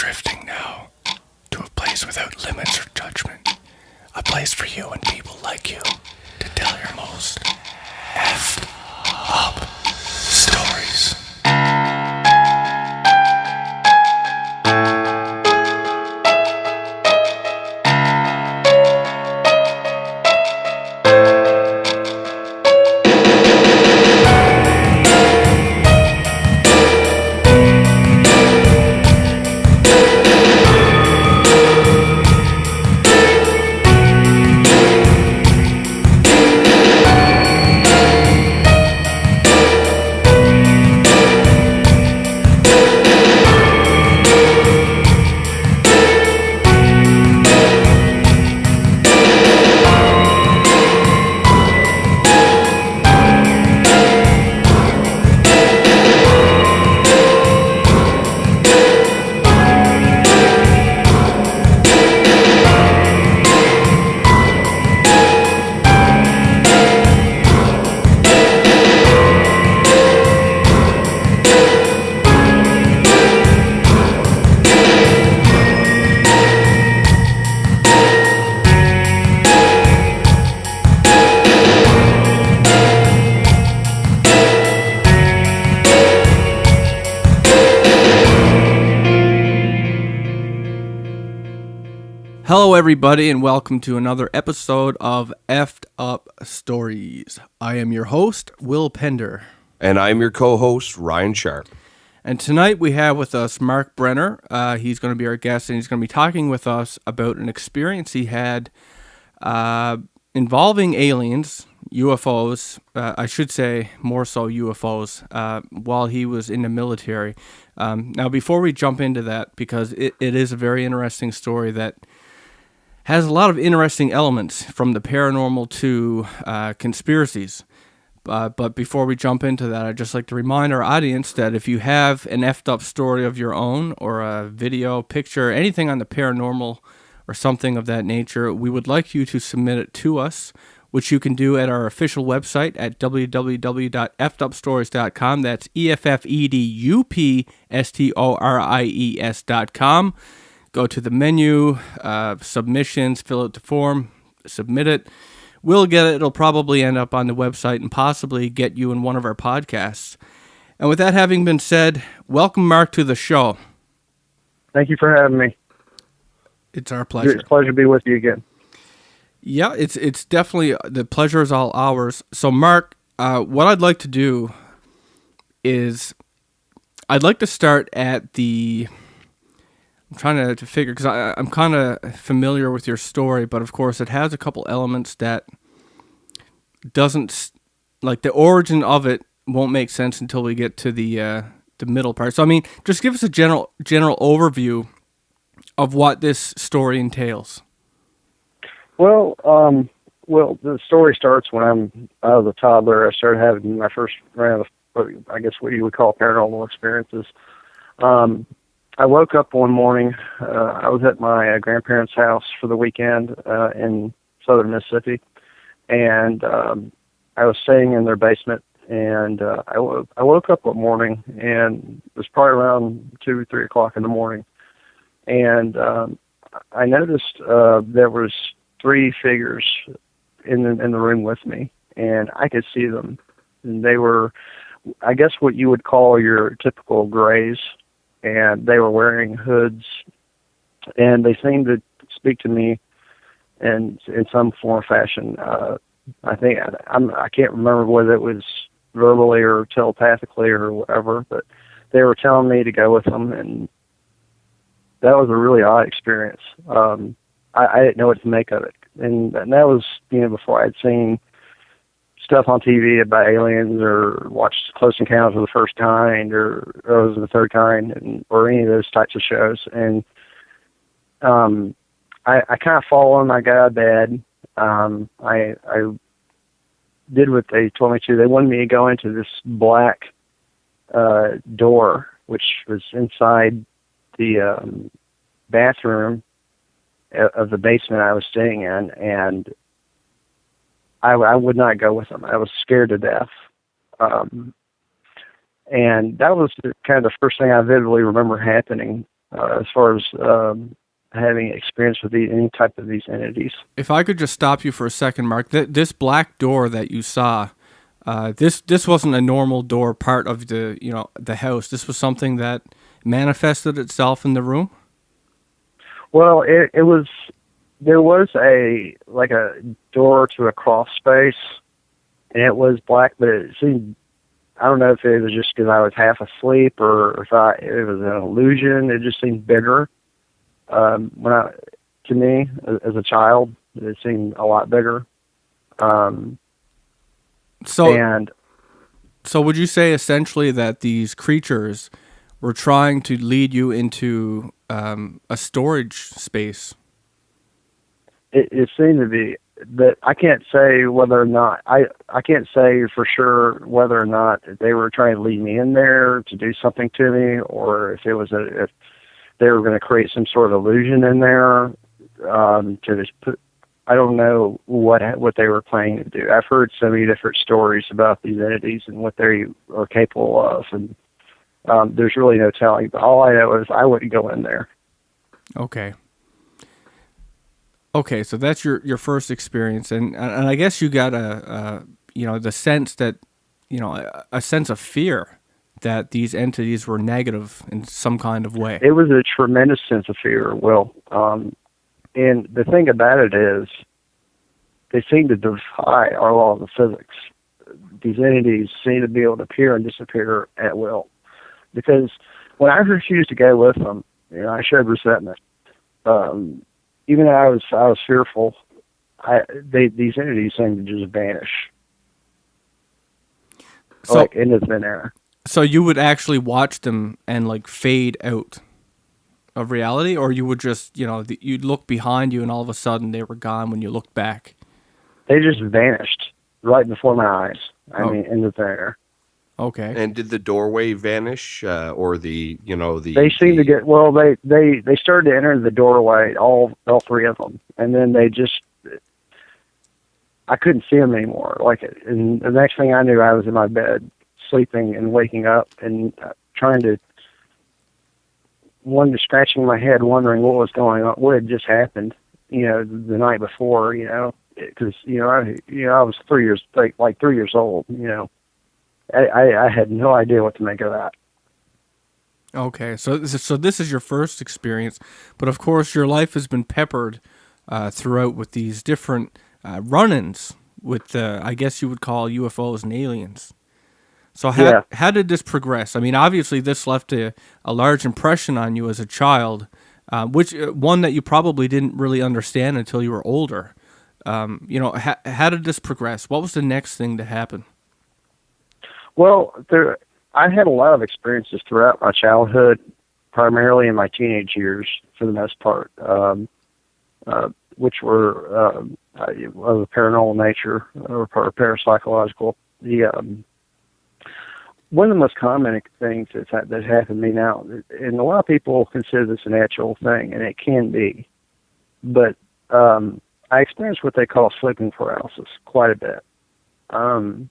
drifting now to a place without limits or judgment. A place for you and people like you to tell your most effed up stories. Hello everybody and welcome to another episode of Effed Up Stories. I am your host, Will Pender. And I'm your co-host, Ryan Sharp. And tonight we have with us Mark Brenner. He's going to be our guest and he's going to be talking with us about an experience he had involving aliens, UFOs, I should say more so UFOs, while he was in the military. Now before we jump into that, because it is a very interesting story that has a lot of interesting elements from the paranormal to conspiracies. But before we jump into that, I'd just like to remind our audience that if you have an effed up story of your own or a video, picture, anything on the paranormal or something of that nature, we would like you to submit it to us, which you can do at our official website at www.effedupstories.com. That's EFFEDUPSTORIES.com. Go to the menu, submissions, fill out the form, submit it. We'll get it. It'll probably end up on the website and possibly get you in one of our podcasts. And with that having been said, welcome, Mark, to the show. Thank you for having me. It's our pleasure. It's a pleasure to be with you again. Yeah, it's definitely, the pleasure is all ours. So, Mark, what I'd like to do is I'd like to start at I'm trying to figure, because I'm kind of familiar with your story, but of course it has a couple elements that doesn't, like the origin of it won't make sense until we get to the middle part. So, I mean, just give us a general overview of what this story entails. Well, the story starts when I was a toddler. I started having my first round of, I guess, what you would call paranormal experiences. I woke up one morning. I was at my grandparents' house for the weekend in southern Mississippi, and I was staying in their basement. And I woke up one morning, and it was probably around 2 or 3 o'clock in the morning, and I noticed there was 3 figures in the room with me, and I could see them. And they were, I guess, what you would call your typical grays. And they were wearing hoods, and they seemed to speak to me in some form or fashion. I think I can't remember whether it was verbally or telepathically or whatever, but they were telling me to go with them, and that was a really odd experience. I didn't know what to make of it, and that was before I'd seen stuff on TV about aliens or watched Close Encounters of the First Kind or Rose of the Third Kind or any of those types of shows. And I kind of followed them. I got out of bed. I did what they told me to. They wanted me to go into this black door, which was inside the bathroom of the basement I was staying in, and I would not go with them. I was scared to death. And that was kind of the first thing I vividly remember happening as far as having experience with any type of these entities. If I could just stop you for a second, Mark, this black door that you saw, this wasn't a normal door part of the house. This was something that manifested itself in the room. Well, it was, there was a door to a crawl space, and it was black, but it seemed, I don't know if it was just because I was half asleep or if it was an illusion. It just seemed bigger. To me, as a child, it seemed a lot bigger. So would you say essentially that these creatures were trying to lead you into a storage space? It seemed to be, but I can't say whether or not I can't say for sure whether or not they were trying to lead me in there to do something to me, or if if they were going to create some sort of illusion in there to just put. I don't know what they were planning to do. I've heard so many different stories about these entities and what they are capable of, and there's really no telling. But all I know is I wouldn't go in there. Okay. Okay, so that's your first experience, and I guess you got the sense that, a sense of fear that these entities were negative in some kind of way. It was a tremendous sense of fear, Will. And the thing about it is, they seem to defy our laws of physics. These entities seem to be able to appear and disappear at will. Because when I refused to go with them, I showed resentment. Even though I was fearful, these entities seem to just vanish, like into thin air. So you would actually watch them and fade out of reality, or you would just, you'd look behind you and all of a sudden they were gone when you looked back? They just vanished right before my eyes. I mean, into thin air. Okay. And did the doorway vanish, or the? They seemed to get They started to enter the doorway, all three of them, and then they just. I couldn't see them anymore. And the next thing I knew, I was in my bed, sleeping and waking up and trying to. Scratching my head, wondering what was going on, what had just happened, the night before, because I was 3 years, like 3 years old, I had no idea what to make of that. Okay, so this is your first experience, but of course your life has been peppered throughout with these different run-ins with, I guess you would call UFOs and aliens. So how did this progress? I mean, obviously this left a large impression on you as a child, which one that you probably didn't really understand until you were older. How did this progress? What was the next thing to happen? Well, I had a lot of experiences throughout my childhood, primarily in my teenage years, for the most part, which were of a paranormal nature or parapsychological. One of the most common things that happened to me now, and a lot of people consider this a natural thing, and it can be, but I experienced what they call sleeping paralysis quite a bit. And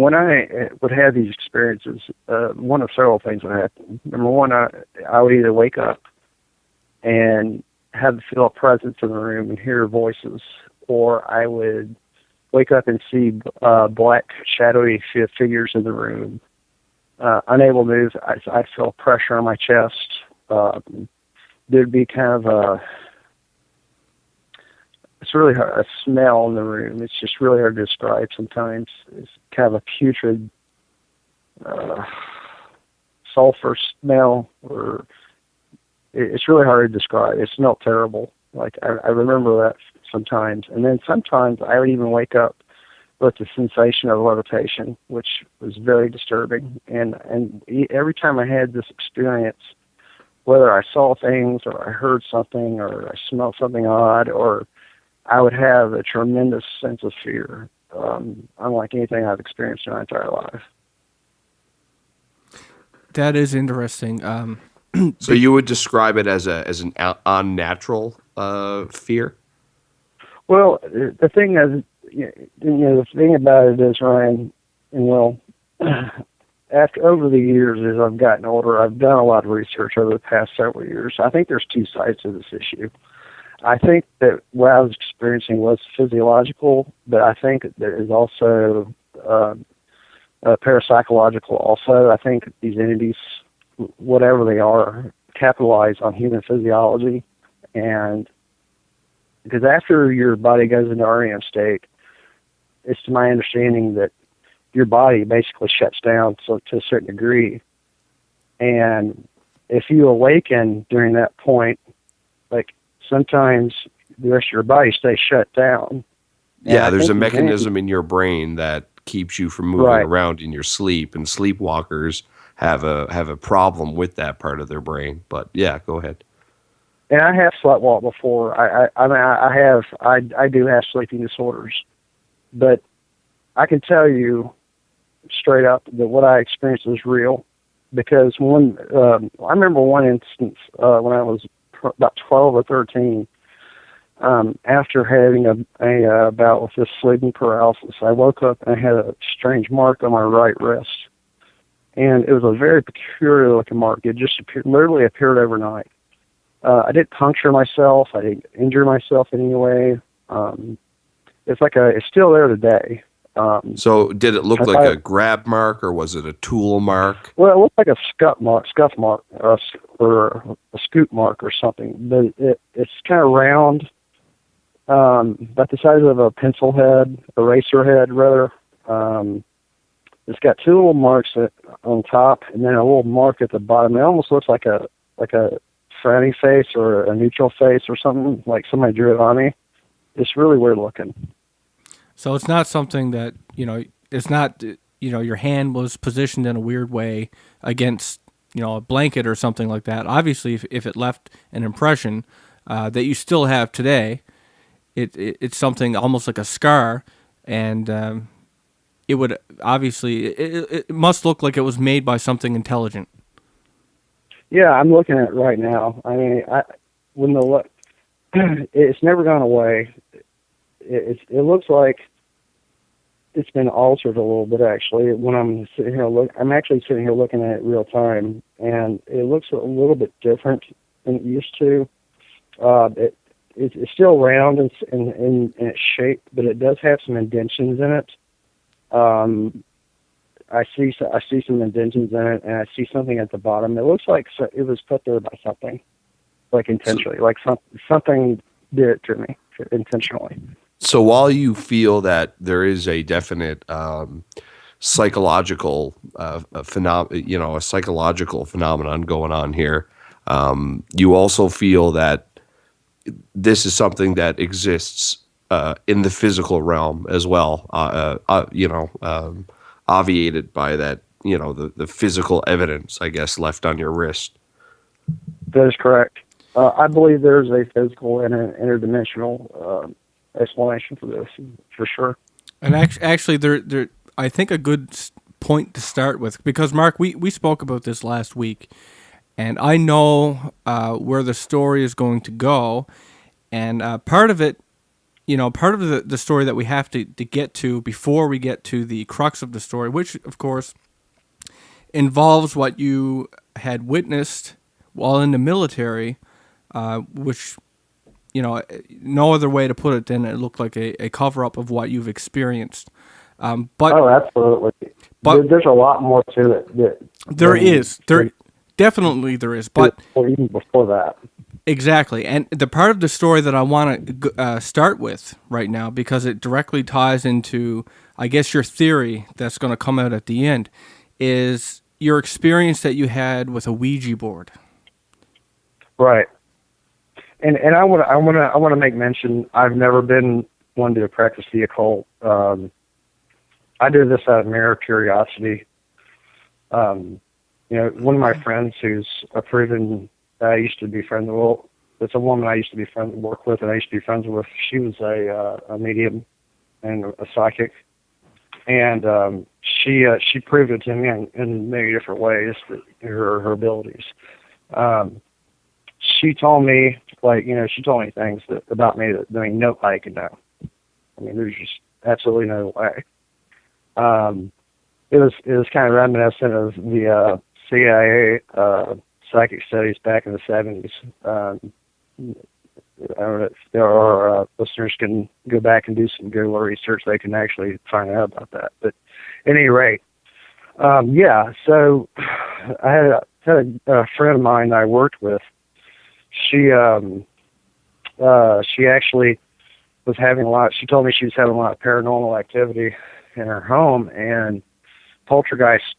when I would have these experiences, one of several things would happen. Number one, I would either wake up and have to feel a presence in the room and hear voices, or I would wake up and see black, shadowy figures in the room. Unable to move, I feel pressure on my chest. There'd be kind of it's really hard, a smell in the room. It's just really hard to describe sometimes. It's kind of a putrid sulfur smell, or it's really hard to describe. It smelled terrible. I remember that sometimes. And then sometimes I would even wake up with the sensation of levitation, which was very disturbing. And every time I had this experience, whether I saw things or I heard something or I smelled something odd, or I would have a tremendous sense of fear, unlike anything I've experienced in my entire life. That is interesting. So you would describe it as an unnatural fear? Well, the thing is, the thing about it is, Ryan and Will, over the years, as I've gotten older, I've done a lot of research over the past several years. I think there's two sides to this issue. I think that what I was experiencing was physiological, but I think there is also parapsychological. Also, I think these entities, whatever they are, capitalize on human physiology, and because after your body goes into REM state, it's to my understanding that your body basically shuts down to a certain degree. And if you awaken during that point, like sometimes the rest of your body stays shut down. Yeah, there's a mechanism in your brain that keeps you from moving around in your sleep, and sleepwalkers have a problem with that part of their brain. But yeah, go ahead. And I have sleptwalked before. I do have sleeping disorders, but I can tell you straight up that what I experienced was real, because I remember one instance when I was about 12 or 13. After having a bout with this sleeping paralysis, I woke up and I had a strange mark on my right wrist, and it was a very peculiar looking mark. It just literally appeared overnight. I didn't puncture myself. I didn't injure myself in any way. It's still there today. So did it look like a grab mark, or was it a tool mark? Well, it looked like a scuff mark, or a scoop mark or something. But it's kind of round, about the size of a pencil head, eraser head, rather. It's got two little marks on top, and then a little mark at the bottom. It almost looks like a frowny face or a neutral face or something, like somebody drew it on me. It's really weird looking. So it's not something that, it's not, your hand was positioned in a weird way against, a blanket or something like that. Obviously, if it left an impression that you still have today, it's something almost like a scar, and it would obviously, it must look like it was made by something intelligent. Yeah, I'm looking at it right now. I mean, it's never gone away. It looks like it's been altered a little bit, actually. When I'm sitting here, I'm actually sitting here looking at it real time, and it looks a little bit different than it used to. It's still round in its shape, but it does have some indentions in it. I see some indentions in it, and I see something at the bottom. It looks like it was put there by something, like intentionally, like something did it to me intentionally. So while you feel that there is a definite psychological a psychological phenomenon going on here, you also feel that this is something that exists in the physical realm as well. Obviated by that, the physical evidence, I guess, left on your wrist. That is correct. I believe there's a physical and an interdimensional explanation for this, for sure. And actually, there, I think a good point to start with, because Mark, we spoke about this last week, and I know where the story is going to go, and part of it, part of the story that we have to get to before we get to the crux of the story, which, of course, involves what you had witnessed while in the military, which, no other way to put it than it looked like a cover-up of what you've experienced. But absolutely. But there's a lot more to it. Definitely there is. But even before that. Exactly. And the part of the story that I want to start with right now, because it directly ties into, I guess, your theory that's going to come out at the end, is your experience that you had with a Ouija board. Right. And I want to make mention, I've never been one to practice the occult. I do this out of mere curiosity. One of my friends who's a proven, I used to be friends with, it's a woman I used to be work with, and I used to be friends with. She was a medium and a psychic, and she proved it to me in many different ways, her abilities. She told me, she told me things about me that nobody could know. I mean, there's just absolutely no way. it was kind of reminiscent of the CIA psychic studies back in the 70s. I don't know if there are listeners can go back and do some Google research. They can actually find out about that. But at any rate, yeah. So I had a friend of mine I worked with. She actually was having a lot. She told me she was having a lot of paranormal activity in her home and poltergeist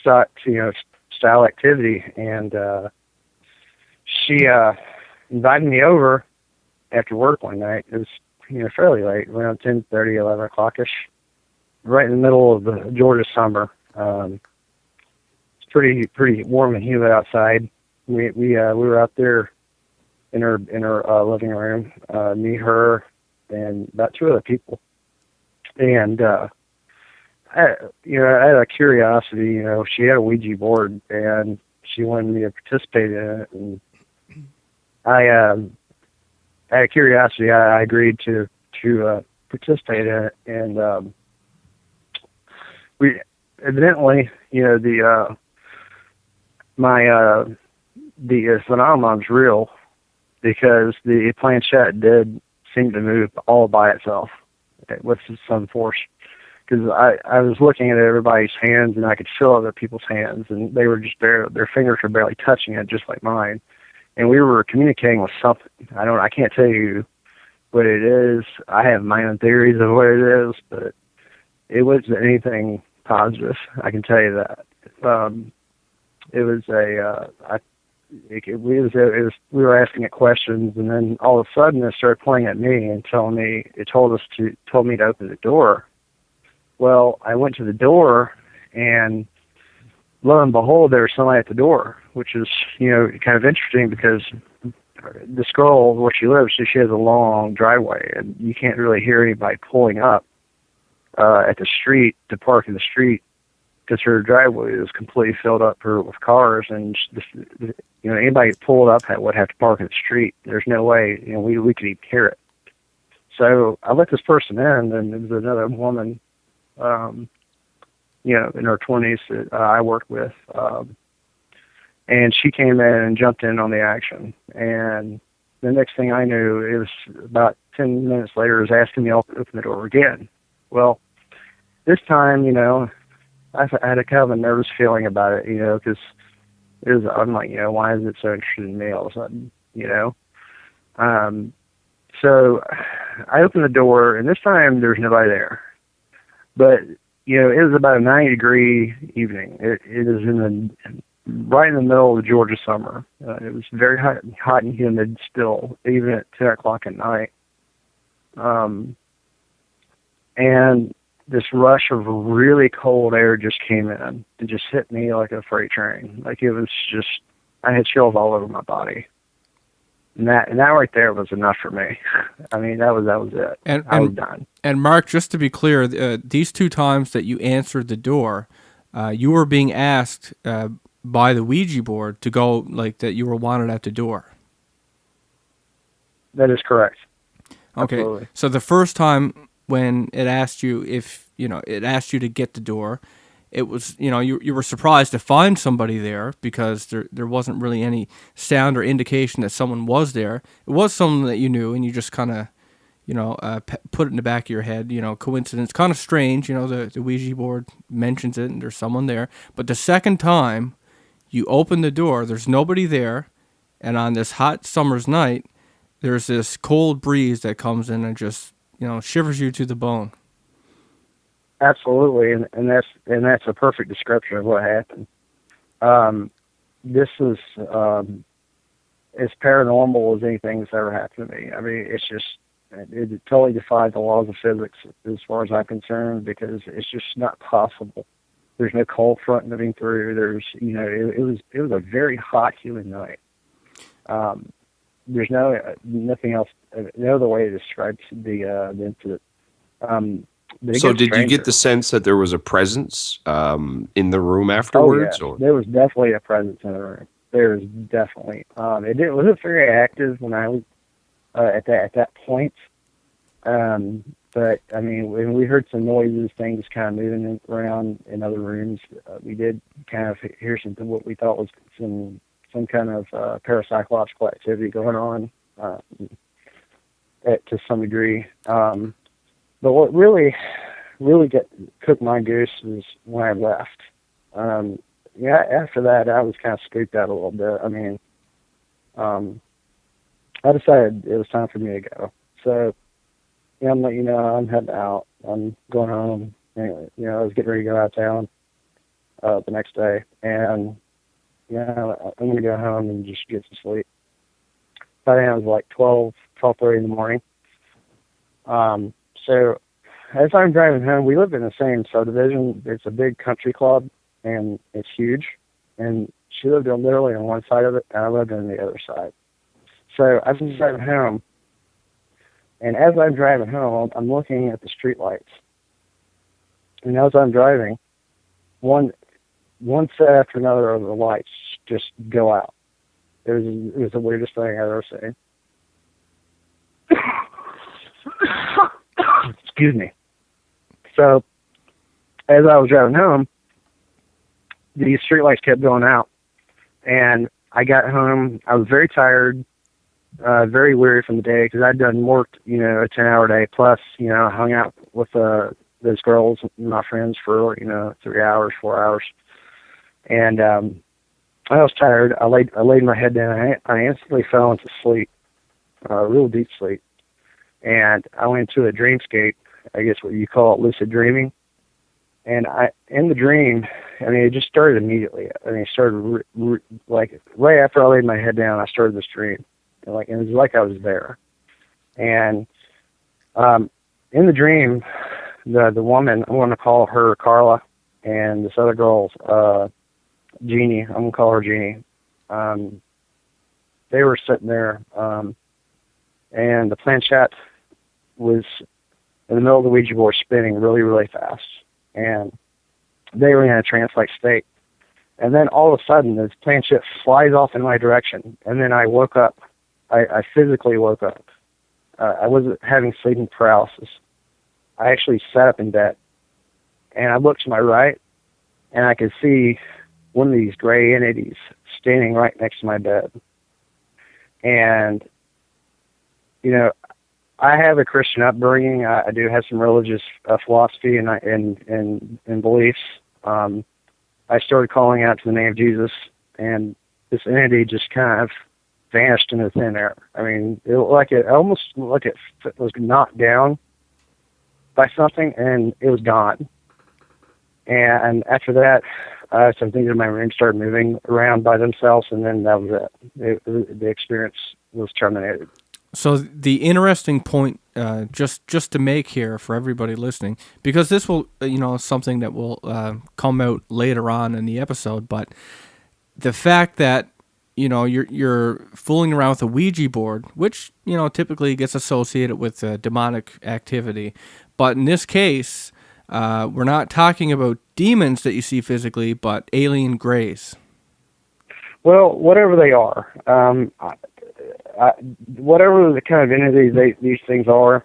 style activity, and she invited me over after work one night. It was fairly late, around 10:30, 11 o'clock-ish, right in the middle of the Georgia summer. It's pretty warm and humid outside. We were out there in her living room, me, her, and about two other people, and I had a curiosity. She had a Ouija board, and she wanted me to participate in it, and I out of curiosity, I agreed to participate in it, and we evidently, the phenomenon's real, because the planchette did seem to move all by itself with some force. Because I was looking at everybody's hands, and I could feel other people's hands, and they were just their fingers were barely touching it, just like mine. And we were communicating with something. I can't tell you what it is. I have my own theories of what it is, but it wasn't anything positive. I can tell you that. It was we were asking it questions, and then all of a sudden it started pointing at me and told me to open the door. Well, I went to the door, and lo and behold, there was somebody at the door, which is, kind of interesting, because this girl, where she lives, she has a long driveway, and you can't really hear anybody pulling up at the street to park in the street, because her driveway is completely filled up with cars, and anybody that pulled up would have to park in the street. There's no way, we could even hear it. So I let this person in, and it was another woman, in her 20s that I worked with, and she came in and jumped in on the action. And the next thing I knew, it was about 10 minutes later, it was asking me to open the door again. Well, this time, I had a kind of a nervous feeling about it, because I'm like, why is it so interested in me all of a sudden, So I opened the door, and this time there's nobody there. But, it was about a 90-degree evening. It is right in the middle of the Georgia summer. It was very hot and humid still, even at 10 o'clock at night. And this rush of really cold air just came in and just hit me like a freight train. Like, it was just, I had chills all over my body. And that right there was enough for me. I mean, that was it. I was done. And Mark, just to be clear, these two times that you answered the door, you were being asked by the Ouija board to go, like, that you were wanted at the door. That is correct. Okay. Absolutely. So the first time when it asked you it asked you to get the door, it was, you were surprised to find somebody there, because there wasn't really any sound or indication that someone was there. It was someone that you knew, and you just kind of, put it in the back of your head, coincidence. Kind of strange, the Ouija board mentions it, and there's someone there. But the second time you open the door, there's nobody there, and on this hot summer's night, there's this cold breeze that comes in and just, shivers you to the bone. Absolutely, and that's a perfect description of what happened. This is as paranormal as anything that's ever happened to me. I mean, it totally defies the laws of physics as far as I'm concerned, because it's just not possible. There's no cold front moving through. There's, it was a very hot, humid night. There's nothing else, no other way to describe the incident. So did you get the sense that there was a presence in the room afterwards? Oh, yeah. There was definitely a presence in the room. There was definitely. It wasn't very active when I was at that point. But I mean, when we heard some noises, things kind of moving around in other rooms, we did kind of hear something what we thought was some kind of parapsychological activity going on to some degree. But what really cooked my goose was when I left. Yeah, after that, I was kind of spooked out a little bit. I mean, I decided it was time for me to go. So, yeah, I'm letting you know I'm heading out. I'm going home. Anyway, I was getting ready to go out of town the next day, and I'm gonna go home and just get some sleep. By then it was like 12:30 in the morning. So as I'm driving home, we live in the same subdivision. It's a big country club, and it's huge. And she lived literally on one side of it, and I lived on the other side. So I was driving home, and as I'm driving home, I'm looking at the street lights. And as I'm driving, one set after another of the lights just go out. It was the weirdest thing I've ever seen. Excuse me. So, as I was driving home, these streetlights kept going out, and I got home. I was very tired, very weary from the day because I'd done worked, a 10-hour day plus, hung out with those girls, my friends, for 3 hours, 4 hours, and I was tired. I laid my head down. I instantly fell into sleep, real deep sleep, and I went into a dreamscape. I guess what you call it, lucid dreaming. And in the dream, it just started immediately. It started like right after I laid my head down. I started this dream, and it was like I was there. And in the dream, the woman, I'm going to call her Carla, and this other girl's Jeannie. I'm going to call her Jeannie. They were sitting there, and the planchette was in the middle of the Ouija board spinning really, really fast. And they were in a trance-like state. And then all of a sudden, this planchette flies off in my direction. And then I woke up. I physically woke up. I wasn't having sleeping paralysis. I actually sat up in bed. And I looked to my right, and I could see one of these gray entities standing right next to my bed. And, I have a Christian upbringing. I do have some religious philosophy and beliefs. I started calling out to the name of Jesus, and this entity just kind of vanished into thin air. It almost looked like it was knocked down by something, and it was gone. And after that, some things in my room started moving around by themselves, and then that was it. The experience was terminated. So the interesting point, just to make here for everybody listening, because this will, something that will come out later on in the episode, but the fact that you're fooling around with a Ouija board, which typically gets associated with demonic activity, but in this case, we're not talking about demons that you see physically, but alien greys. Well, whatever they are. Whatever the kind of entities these things are,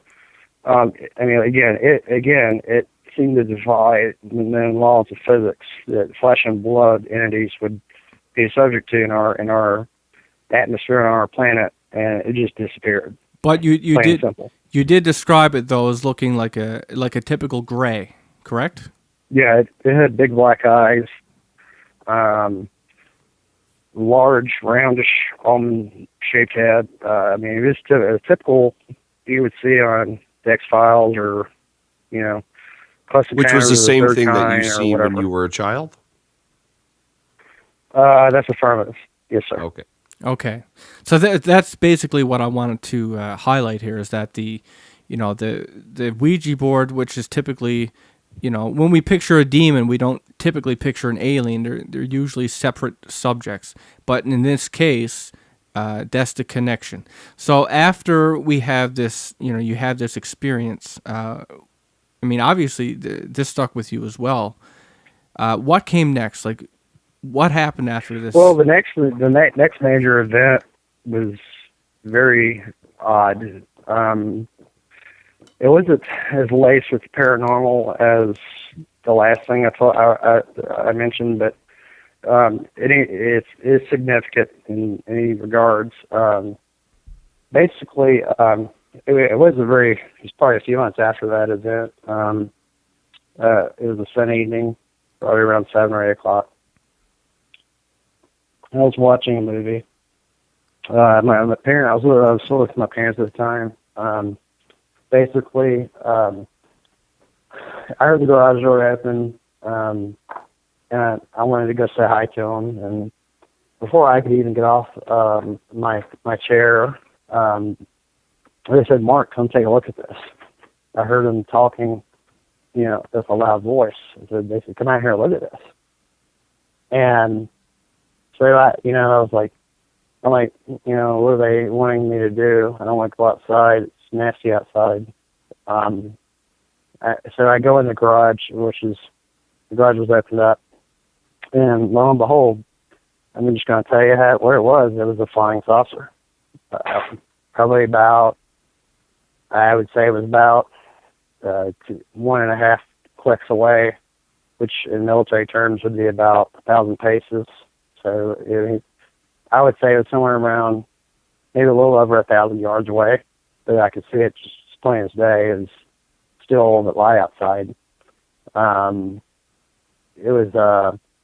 it seemed to defy the known laws of physics that flesh and blood entities would be subject to in our atmosphere on our planet, and it just disappeared. But you did describe it though as looking like a typical gray, correct? Yeah, it had big black eyes. Large, roundish, almond-shaped head. It was a typical you would see on the X-Files or, Which was the same thing that you see when you were a child? That's affirmative. Yes, sir. Okay. So that's basically what I wanted to highlight here is that the Ouija board, which is typically, when we picture a demon, we don't typically picture an alien. They're usually separate subjects. But in this case, that's the connection. So after we have this, you have this experience, obviously this stuck with you as well. What came next? Like, what happened after this? Well, the next major event was very odd. it wasn't as laced with paranormal as the last thing I mentioned, but it's significant in any regards. Basically, it was probably a few months after that event. It was a sunny evening, probably around 7 or 8 o'clock. I was watching a movie. I was still with my parents at the time. Basically, I heard the garage door open, and I wanted to go say hi to him. And before I could even get off my chair, they said, "Mark, come take a look at this." I heard him talking, with a loud voice. They said, "Come out here and look at this." And so I was like, what are they wanting me to do? I don't want to go outside. It's nasty outside. So I go in the garage, the garage was opened up, and lo and behold, I'm just going to tell you where it was. It was a flying saucer. Probably about, I would say it was about 1.5 clicks away, which in military terms would be about 1,000 paces. So I would say it was somewhere around maybe a little over 1,000 yards away, but I could see it just plain as day. It was still a little bit light outside. It was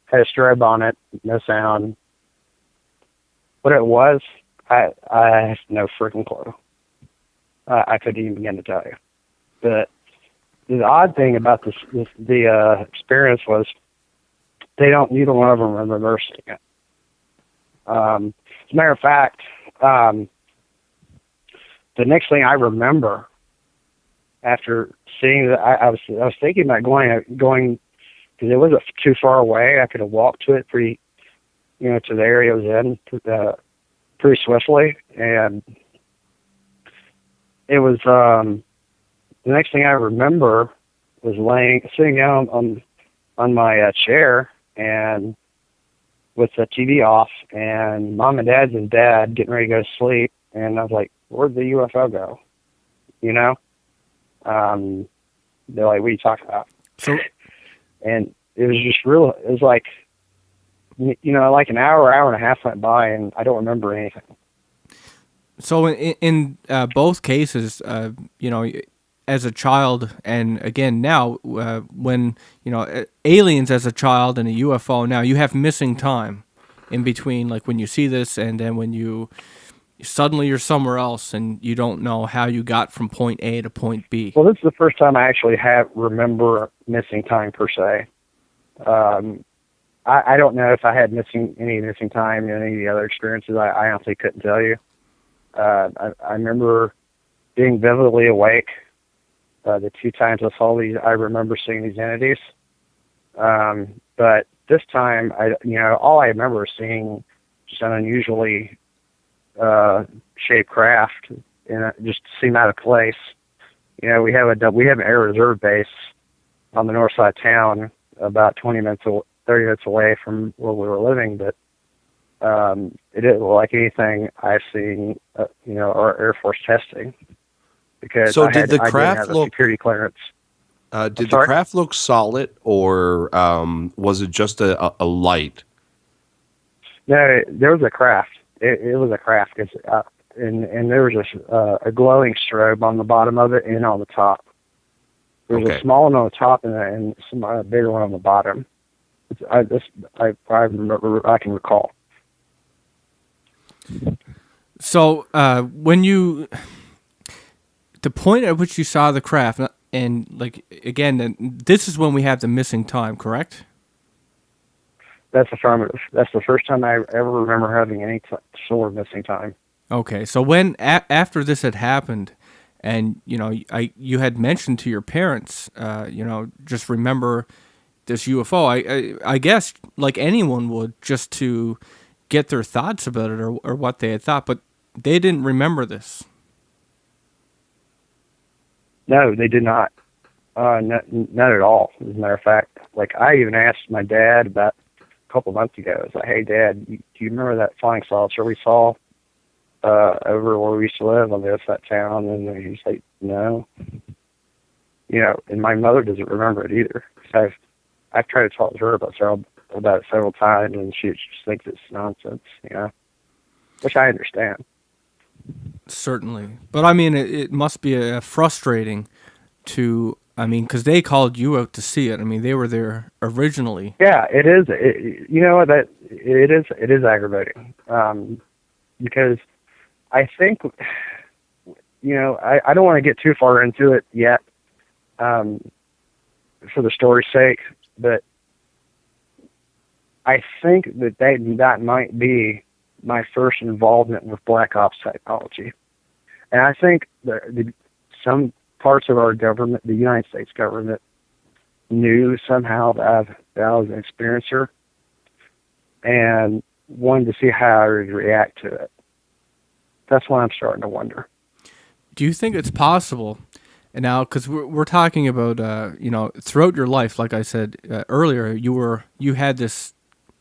had a strobe on it, no sound. What it was, I have no freaking clue. I couldn't even begin to tell you. But the odd thing about the experience was neither one of them remember seeing it. As a matter of fact, the next thing I remember after seeing that, I was thinking about going because it wasn't too far away. I could have walked to it to the area I was in pretty swiftly, and it was the next thing I remember was sitting down on my chair and with the TV off, and Mom and Dad's in bed getting ready to go to sleep, and I was like, "Where'd the UFO go?" They're like, "What are you talking about?" So, and it was just real. It was like, like an hour and a half went by, and I don't remember anything. So in both cases, as a child, and again now, when aliens as a child and a UFO, now you have missing time in between, like when you see this, and then when you suddenly you're somewhere else and you don't know how you got from point A to point B. Well, this is the first time I actually remember missing time per se. I don't know if I had any missing time in any of the other experiences. I honestly couldn't tell you. I remember being vividly awake the 2 times I saw these. I remember seeing these entities, but this time, all I remember is seeing just an unusually shaped craft, and it just seemed out of place. We have an air reserve base on the north side of town, about 30 minutes away from where we were living, but it didn't look like anything I've seen, our Air Force testing. Because so I didn't have a look security clearance. Did the craft look solid, or was it just a light? No, there was a craft. It was a craft, and there was a glowing strobe on the bottom of it and on the top. There was a small one on the top and some bigger one on the bottom. I remember. I can recall. So the point at which you saw the craft, and like again, this is when we have the missing time, correct? That's affirmative. That's the first time I ever remember having any sort of missing time. Okay, so when after this had happened, and you had mentioned to your parents, just remember this UFO. I guess like anyone would, just to get their thoughts about it or what they had thought, but they didn't remember this. No, they did not. Not at all. As a matter of fact, like I even asked my dad about a couple months ago. I was like, "Hey, Dad, do you remember that flying saucer we saw over where we used to live on the other side of town?" And he's like, "No." and my mother doesn't remember it either. So I've tried to talk to her about it several times, and she just thinks it's nonsense, which I understand. Certainly. But I mean, it must be frustrating to, I mean, because they called you out to see it. I mean, they were there originally. Yeah, it is. It is aggravating, because I think, I don't want to get too far into it yet, for the story's sake, but I think that might be my first involvement with Black Ops technology. And I think some parts of our government, the United States government, knew somehow that I was an experiencer and wanted to see how I would react to it. That's why I'm starting to wonder. Do you think it's possible? And now, because we're talking about, throughout your life, like I said earlier, you had this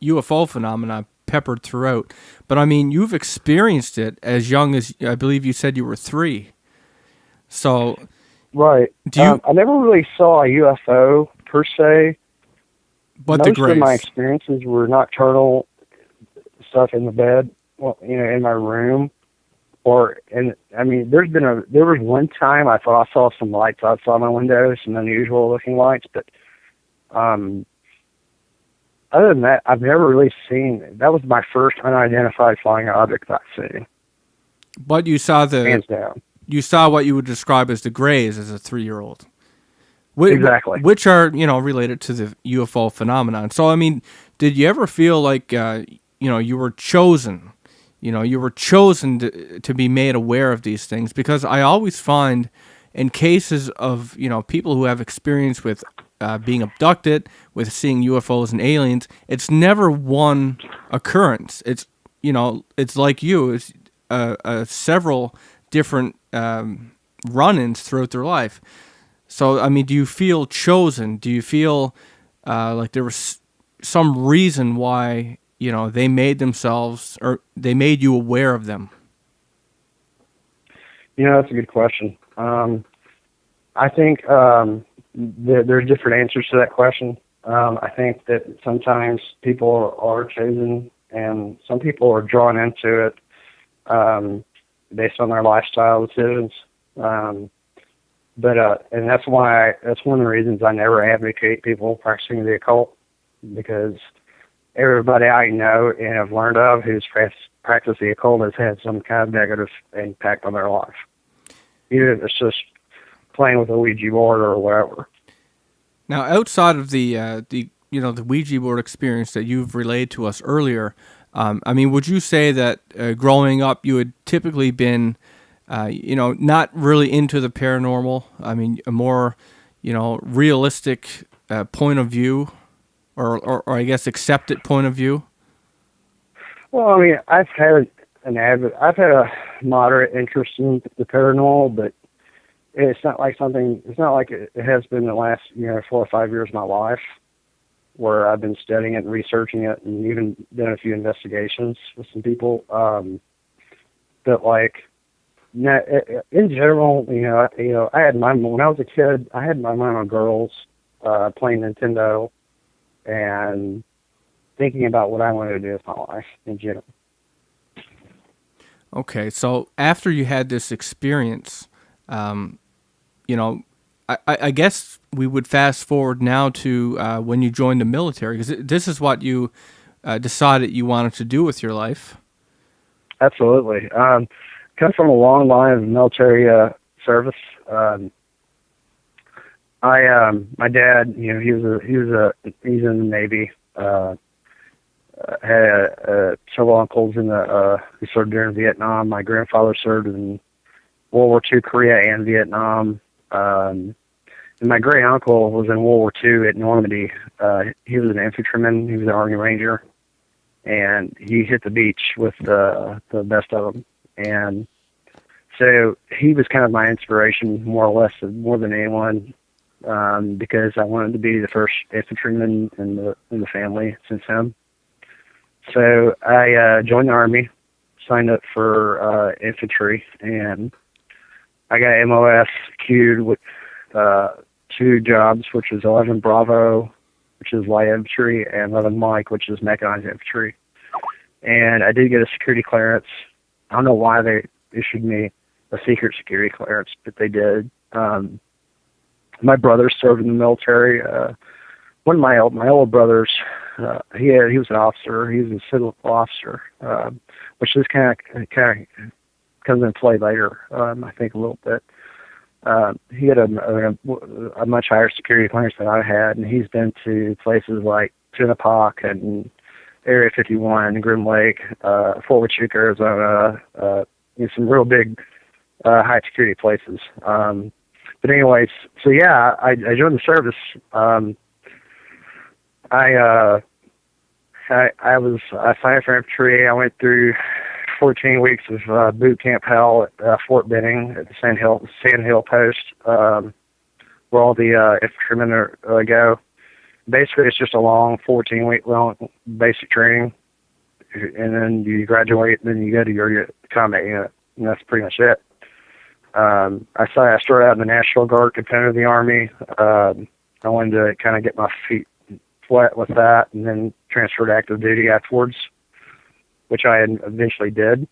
UFO phenomena peppered throughout. But I mean, you've experienced it as young as, I believe you said you were 3. So, right. I never really saw a UFO per se. But most of my experiences were nocturnal stuff in the bed, in my room. There was one time I thought I saw some lights outside my window, some unusual looking lights, but other than that, I've never really seen. That was my first unidentified flying object I've seen. But you saw hands down. You saw what you would describe as the grays as a 3-year-old. Exactly. Which are, related to the UFO phenomenon. So, I mean, did you ever feel like, you were chosen? You were chosen to be made aware of these things? Because I always find in cases of, people who have experience with being abducted, with seeing UFOs and aliens, it's never one occurrence. It's, it's like you. It's several different run-ins throughout their life. So, I mean, do you feel chosen? Do you feel like there was some reason why, they made themselves, or they made you aware of them? That's a good question. I think there's different answers to that question. I think that sometimes people are chosen, and some people are drawn into it based on their lifestyle decisions. And that's one of the reasons I never advocate people practicing the occult, because everybody I know and have learned of who's practiced the occult has had some kind of negative impact on their life. Either it's just playing with a Ouija board or whatever. Now, outside of the Ouija board experience that you've relayed to us earlier, I mean, would you say that growing up you had typically been, not really into the paranormal? I mean, a more, realistic point of view, or I guess accepted point of view? Well, I mean, I've had a moderate interest in the paranormal, but it's not like it has been the last 4 or 5 years of my life, where I've been studying it and researching it, and even done a few investigations with some people. But in general, I had when I was a kid, I had my mind on girls, playing Nintendo, and thinking about what I wanted to do with my life in general. Okay, so after you had this experience, I guess we would fast forward now to when you joined the military, because this is what you decided you wanted to do with your life. Absolutely. Comes from a long line of military service. My dad, he's in the Navy. Had several uncles who served during Vietnam. My grandfather served in World War II, Korea, and Vietnam. And my great uncle was in World War II at Normandy. He was an infantryman. He was an Army Ranger, and he hit the beach with the best of them. And so he was kind of my inspiration, more than anyone, because I wanted to be the first infantryman in the family since him. So I joined the Army, signed up for infantry, and I got MOS queued two jobs, which is 11 Bravo, which is light infantry, and 11 Mike, which is mechanized infantry. And I did get a security clearance. I don't know why they issued me a secret security clearance, but they did. My brother served in the military. One of my older brothers, he was an officer. He was a civil officer, which this kind of comes into play later. I think a little bit. He had a much higher security clearance than I had, and he's been to places like Chinook and Area 51, Grim Lake, Fort Huachuca, Arizona, some real big high security places. But anyways, so yeah, I joined the service. I signed for infantry. I went through 14 weeks of boot camp hell at Fort Benning at the Sand Hill Post, where all the infantrymen go. Basically, it's just a long 14-week long basic training, and then you graduate, and then you go to your combat unit, and that's pretty much it. I started out in the National Guard component of the Army. I wanted to kind of get my feet wet with that, and then transferred to active duty afterwards, which I eventually did.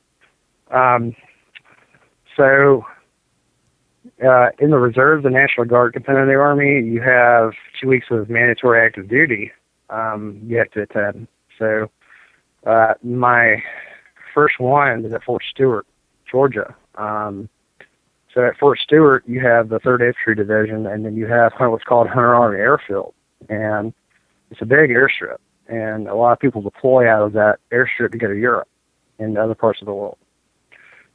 So in the reserves, the National Guard component of the Army, you have 2 weeks of mandatory active duty you have to attend. So my first one is at Fort Stewart, Georgia. So at Fort Stewart, you have the 3rd Infantry Division, and then you have what's called Hunter Army Airfield. And it's a big airstrip, and a lot of people deploy out of that airstrip to go to Europe and other parts of the world.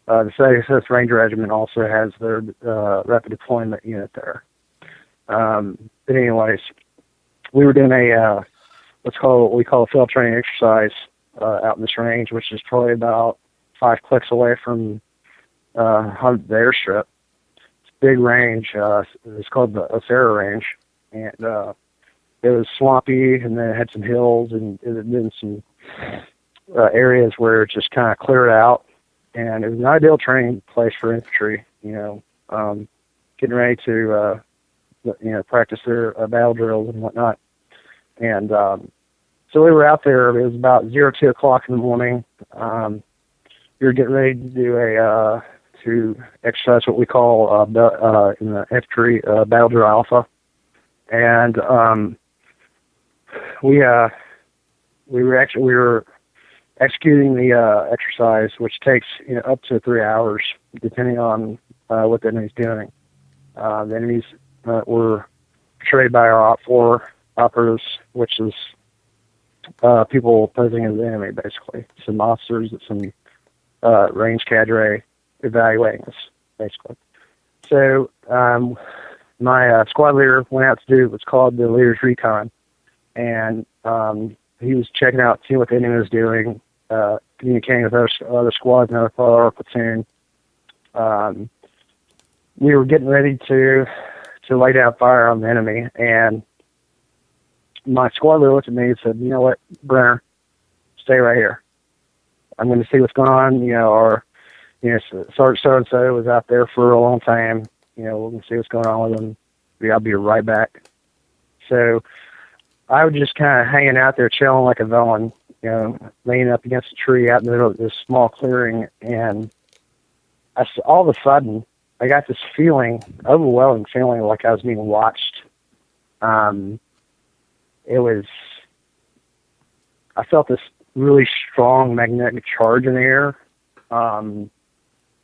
The 76th Ranger Regiment also has their rapid deployment unit there. But anyways, we were doing what we call a field training exercise out in this range, which is probably about 5 clicks away from the airstrip. It's a big range. It's called the Osera Range, and it was swampy, and then it had some hills, and it had been some areas where it just kind of cleared out, and it was an ideal training place for infantry. Getting ready to practice their battle drills and whatnot. And so we were out there. It was about 2 o'clock in the morning. We were getting ready to do to exercise what we call in the infantry battle drill alpha, and we were executing the exercise, which takes up to 3 hours, depending on what the enemy's doing. The enemies were portrayed by our Op4 operatives, which is people posing as the enemy, basically. Some officers, some range cadre evaluating us, basically. So my squad leader went out to do what's called the leader's recon, and he was checking out, seeing what the enemy was doing, communicating with other squads and our platoon. We were getting ready to lay down fire on the enemy, and my squad leader looked at me and said, "You know what, Brenner, stay right here. I'm going to see what's going on. Sergeant so-and-so was out there for a long time. We're going to see what's going on with him. I'll be right back." So I was just kind of hanging out there, chilling like a villain, laying up against a tree out in the middle of this small clearing, and all of a sudden, I got this overwhelming feeling like I was being watched. I felt this really strong magnetic charge in the air,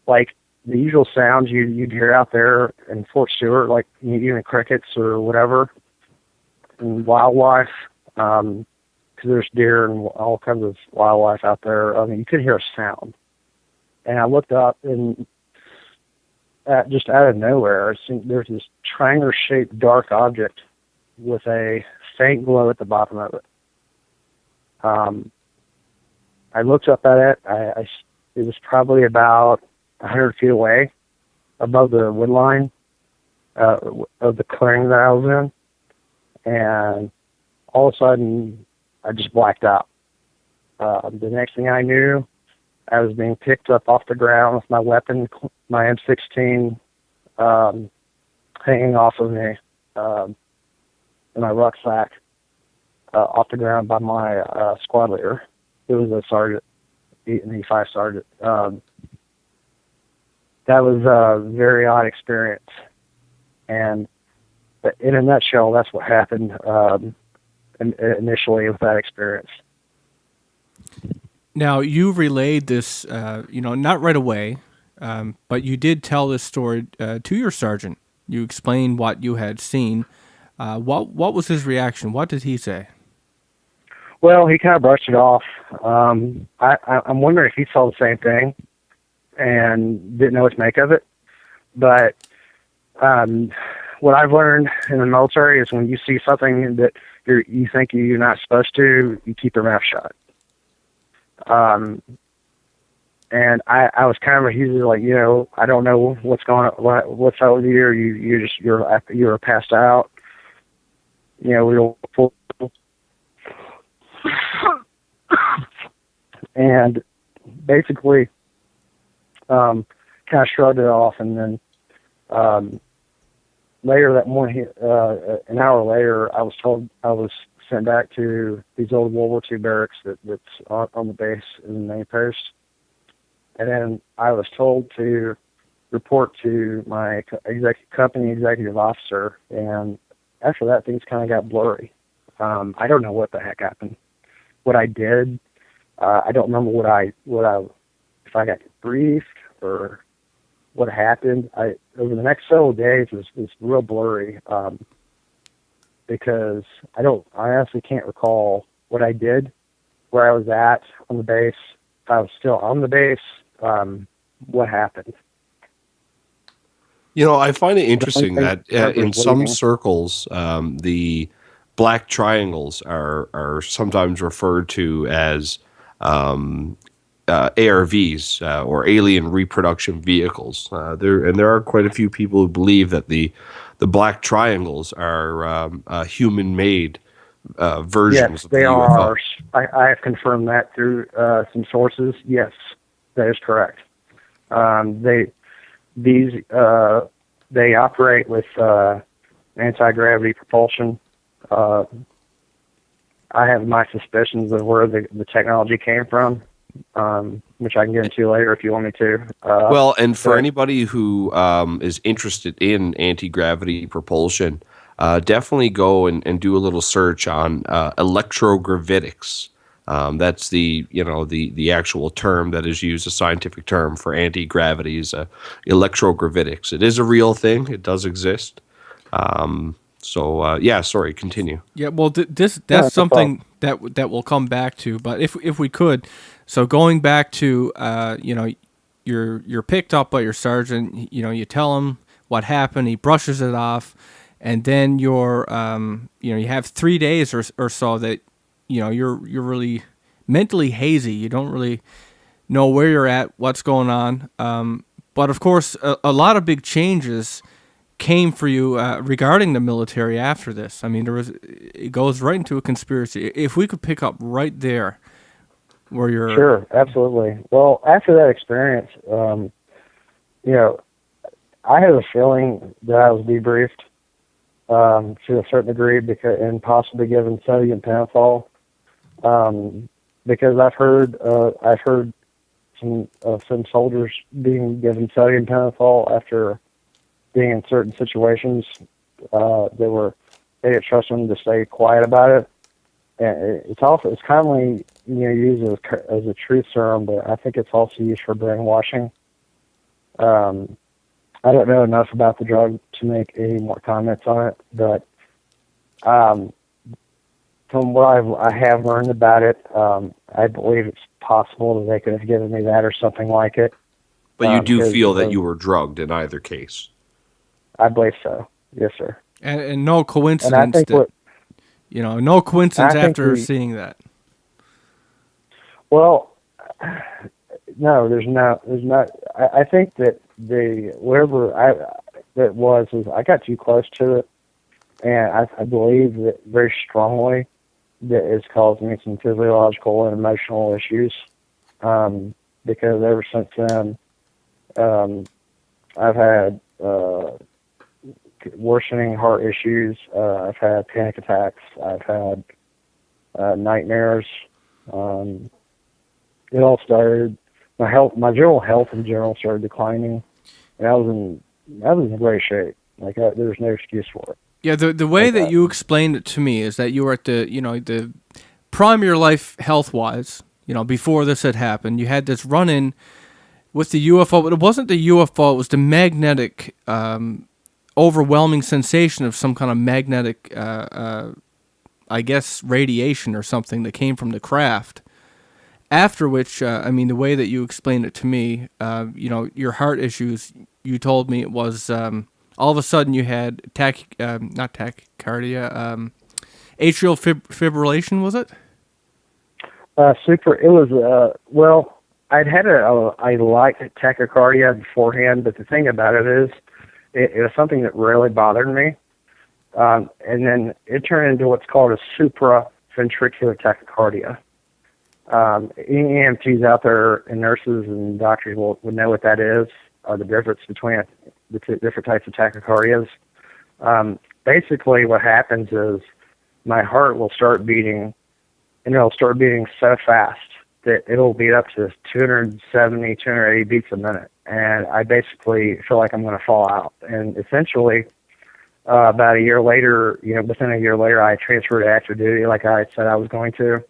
like the usual sounds you'd hear out there in Fort Stewart, like even crickets or whatever, and wildlife, because there's deer and all kinds of wildlife out there. I mean, you could hear a sound. And I looked up, and just out of nowhere, there's this triangular-shaped dark object with a faint glow at the bottom of it. I looked up at it. It was probably about 100 feet away, above the wood line of the clearing that I was in. And all of a sudden, I just blacked out. The next thing I knew, I was being picked up off the ground with my weapon, my M16, hanging off of me. in my rucksack off the ground by my squad leader. It was a sergeant, an E5 sergeant. That was a very odd experience. And in a nutshell, that's what happened initially with that experience. Now, you relayed this, not right away, but you did tell this story to your sergeant. You explained what you had seen. What was his reaction? What did he say? Well, he kind of brushed it off. I'm wondering if he saw the same thing and didn't know what to make of it. But what I've learned in the military is when you see something that you think you're not supposed to, you keep your mouth shut. And I was kind of, he was like, I don't know what's going on, what's up with you, or you're passed out. We don't. And basically, kind of shrugged it off, and then later that morning, an hour later, I was told I was sent back to these old World War II barracks that's on the base in the main post. And then I was told to report to my company executive officer. And after that, things kind of got blurry. I don't know what the heck happened. What I did, I don't remember if I got briefed or what happened. Over the next several days, it was real blurry. Because I honestly can't recall what I did, where I was at on the base, if I was still on the base, what happened. I find it interesting that in some circles, the black triangles are sometimes referred to as ARVs or alien reproduction vehicles. There are quite a few people who believe that the black triangles are human-made versions of the UFO. Yes, they are. I have confirmed that through some sources. Yes, that is correct. They operate with anti-gravity propulsion. I have my suspicions of where the technology came from, which I can get into later if you want me to. And for anybody who is interested in anti-gravity propulsion, definitely go and do a little search on electrogravitics. That's the actual term that is used, a scientific term for anti-gravity is electrogravitics. It is a real thing. It does exist. Sorry, continue. Yeah, well, that's something that we'll come back to. But if we could, so going back to you're picked up by your sergeant. You tell him what happened. He brushes it off, and then you have 3 days or so that you're really mentally hazy. You don't really know where you're at, what's going on. But of course, a lot of big changes came for you regarding the military after this. I mean, it goes right into a conspiracy. If we could pick up right there where you're... Sure, absolutely. Well, after that experience, I had a feeling that I was debriefed to a certain degree and possibly given sodium pentothal, because I've heard some soldiers being given sodium pentothal after being in certain situations. They didn't trust them to stay quiet about it. And it's commonly used as a truth serum, but I think it's also used for brainwashing. I don't know enough about the drug to make any more comments on it, but from what I have learned about it, I believe it's possible that they could have given me that or something like it. But you do feel that you were drugged in either case? I believe so. Yes, sir. And no coincidence no coincidence after seeing that. Well, no, there's not. I think that whatever that was I got too close to it, and I believe that very strongly that it's caused me some physiological and emotional issues. Because ever since then, I've had worsening heart issues. I've had panic attacks. I've had nightmares. It all started. My general health in general started declining, and I was in great shape. Like there's no excuse for it. Yeah, the way that you explained it to me is that you were at the prime of your life health wise. Before this had happened, you had this run in with the UFO, but it wasn't the UFO. It was the magnetic, overwhelming sensation of some kind of magnetic, I guess, radiation or something that came from the craft. After which, the way that you explained it to me, your heart issues, you told me it was all of a sudden you had not tachycardia, atrial fibrillation, was it? It was, well, I'd had I liked tachycardia beforehand, but the thing about it is, it was something that really bothered me. And then it turned into what's called a supraventricular tachycardia. Any EMTs out there and nurses and doctors would know what that is, the difference between the two different types of tachycardias. Basically, what happens is my heart will start beating, and it'll start beating so fast that it'll beat up to 270, 280 beats a minute. And I basically feel like I'm going to fall out. And essentially, about a year later, within a year later, I transferred to active duty like I said I was going to.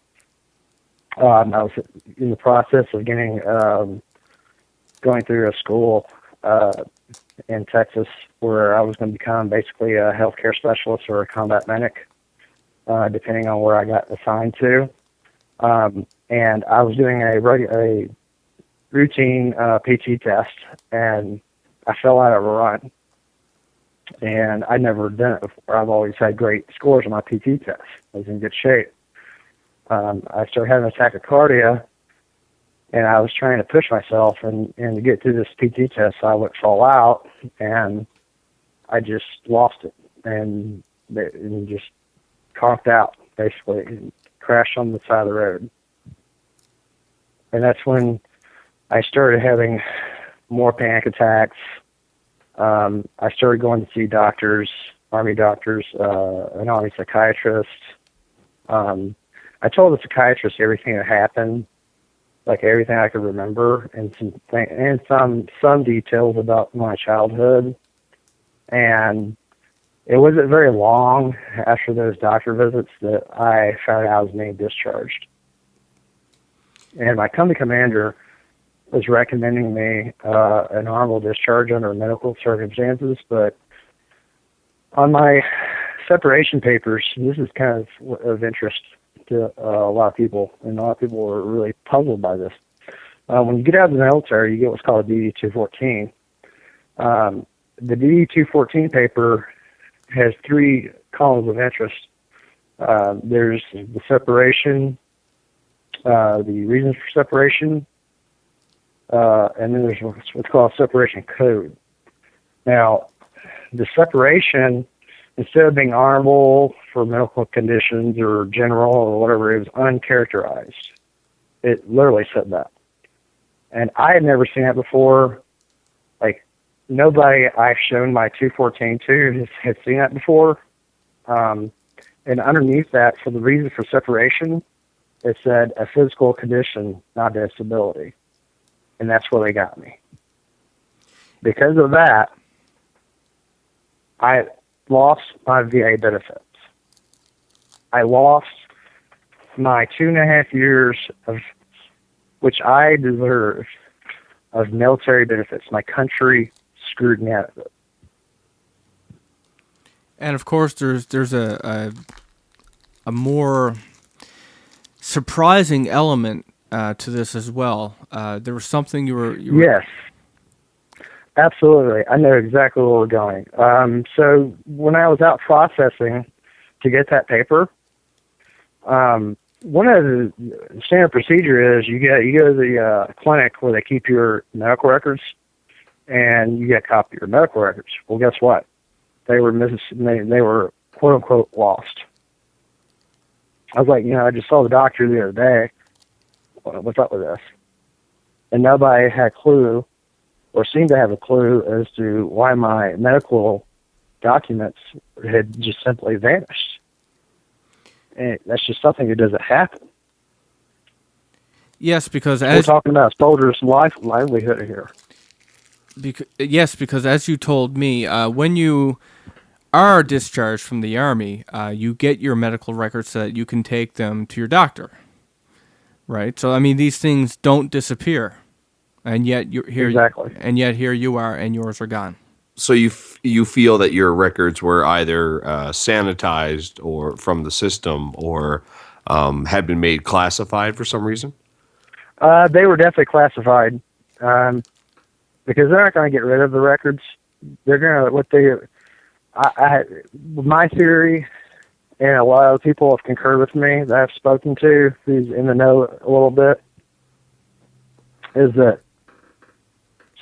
I was in the process of going through a school in Texas where I was going to become basically a healthcare specialist or a combat medic, depending on where I got assigned to. And I was doing a routine PT test, and I fell out of a run. And I'd never done it before. I've always had great scores on my PT test. I was in good shape. I started having a tachycardia, and I was trying to push myself, and to get through this PT test, I would fall out, and I just lost it, and just conked out, basically, and crashed on the side of the road. And that's when I started having more panic attacks. I started going to see doctors, Army doctors, an Army psychiatrist. I told the psychiatrist everything that happened, like everything I could remember, and some details about my childhood. And it wasn't very long after those doctor visits that I found out I was being discharged. And my company commander was recommending me an honorable discharge under medical circumstances, but on my separation papers, this is kind of interest to a lot of people, and a lot of people are really puzzled by this. When you get out of the military, you get what's called a DD-214. The DD-214 paper has 3 columns of interest. There's the separation, the reasons for separation, and then there's what's called a separation code. Now, the separation, instead of being honorable for medical conditions or general or whatever, it was uncharacterized. It literally said that. And I had never seen that before. Like, nobody I've shown my 214 to had seen that before. And underneath that, for the reason for separation, it said a physical condition, not a disability. And that's where they got me. Because of that, I lost my VA benefits. I lost my 2.5 years of, which I deserve, of military benefits. My country screwed me out of it. And of course, there's a more surprising element to this as well. There was something you were Yes. Absolutely. I know exactly where we're going. So when I was out processing to get that paper, one of the standard procedure is you go to the clinic where they keep your medical records, and you get a copy of your medical records. Well, guess what? They were quote unquote lost. I was like, I just saw the doctor the other day. What's up with this? And nobody had a clue, or seemed to have a clue, as to why my medical documents had just simply vanished. And that's just something that doesn't happen. Yes, because We're talking about soldiers' livelihood here. Because as you told me, when you are discharged from the Army, you get your medical records so that you can take them to your doctor. Right? So, I mean, these things don't disappear. And yet you're here. Exactly. And yet here you are, and yours are gone. So you feel that your records were either sanitized or from the system, or had been made classified for some reason? They were definitely classified, because they're not going to get rid of the records. They're going to my theory, and a lot of people have concurred with me that I've spoken to, who's in the know a little bit, is that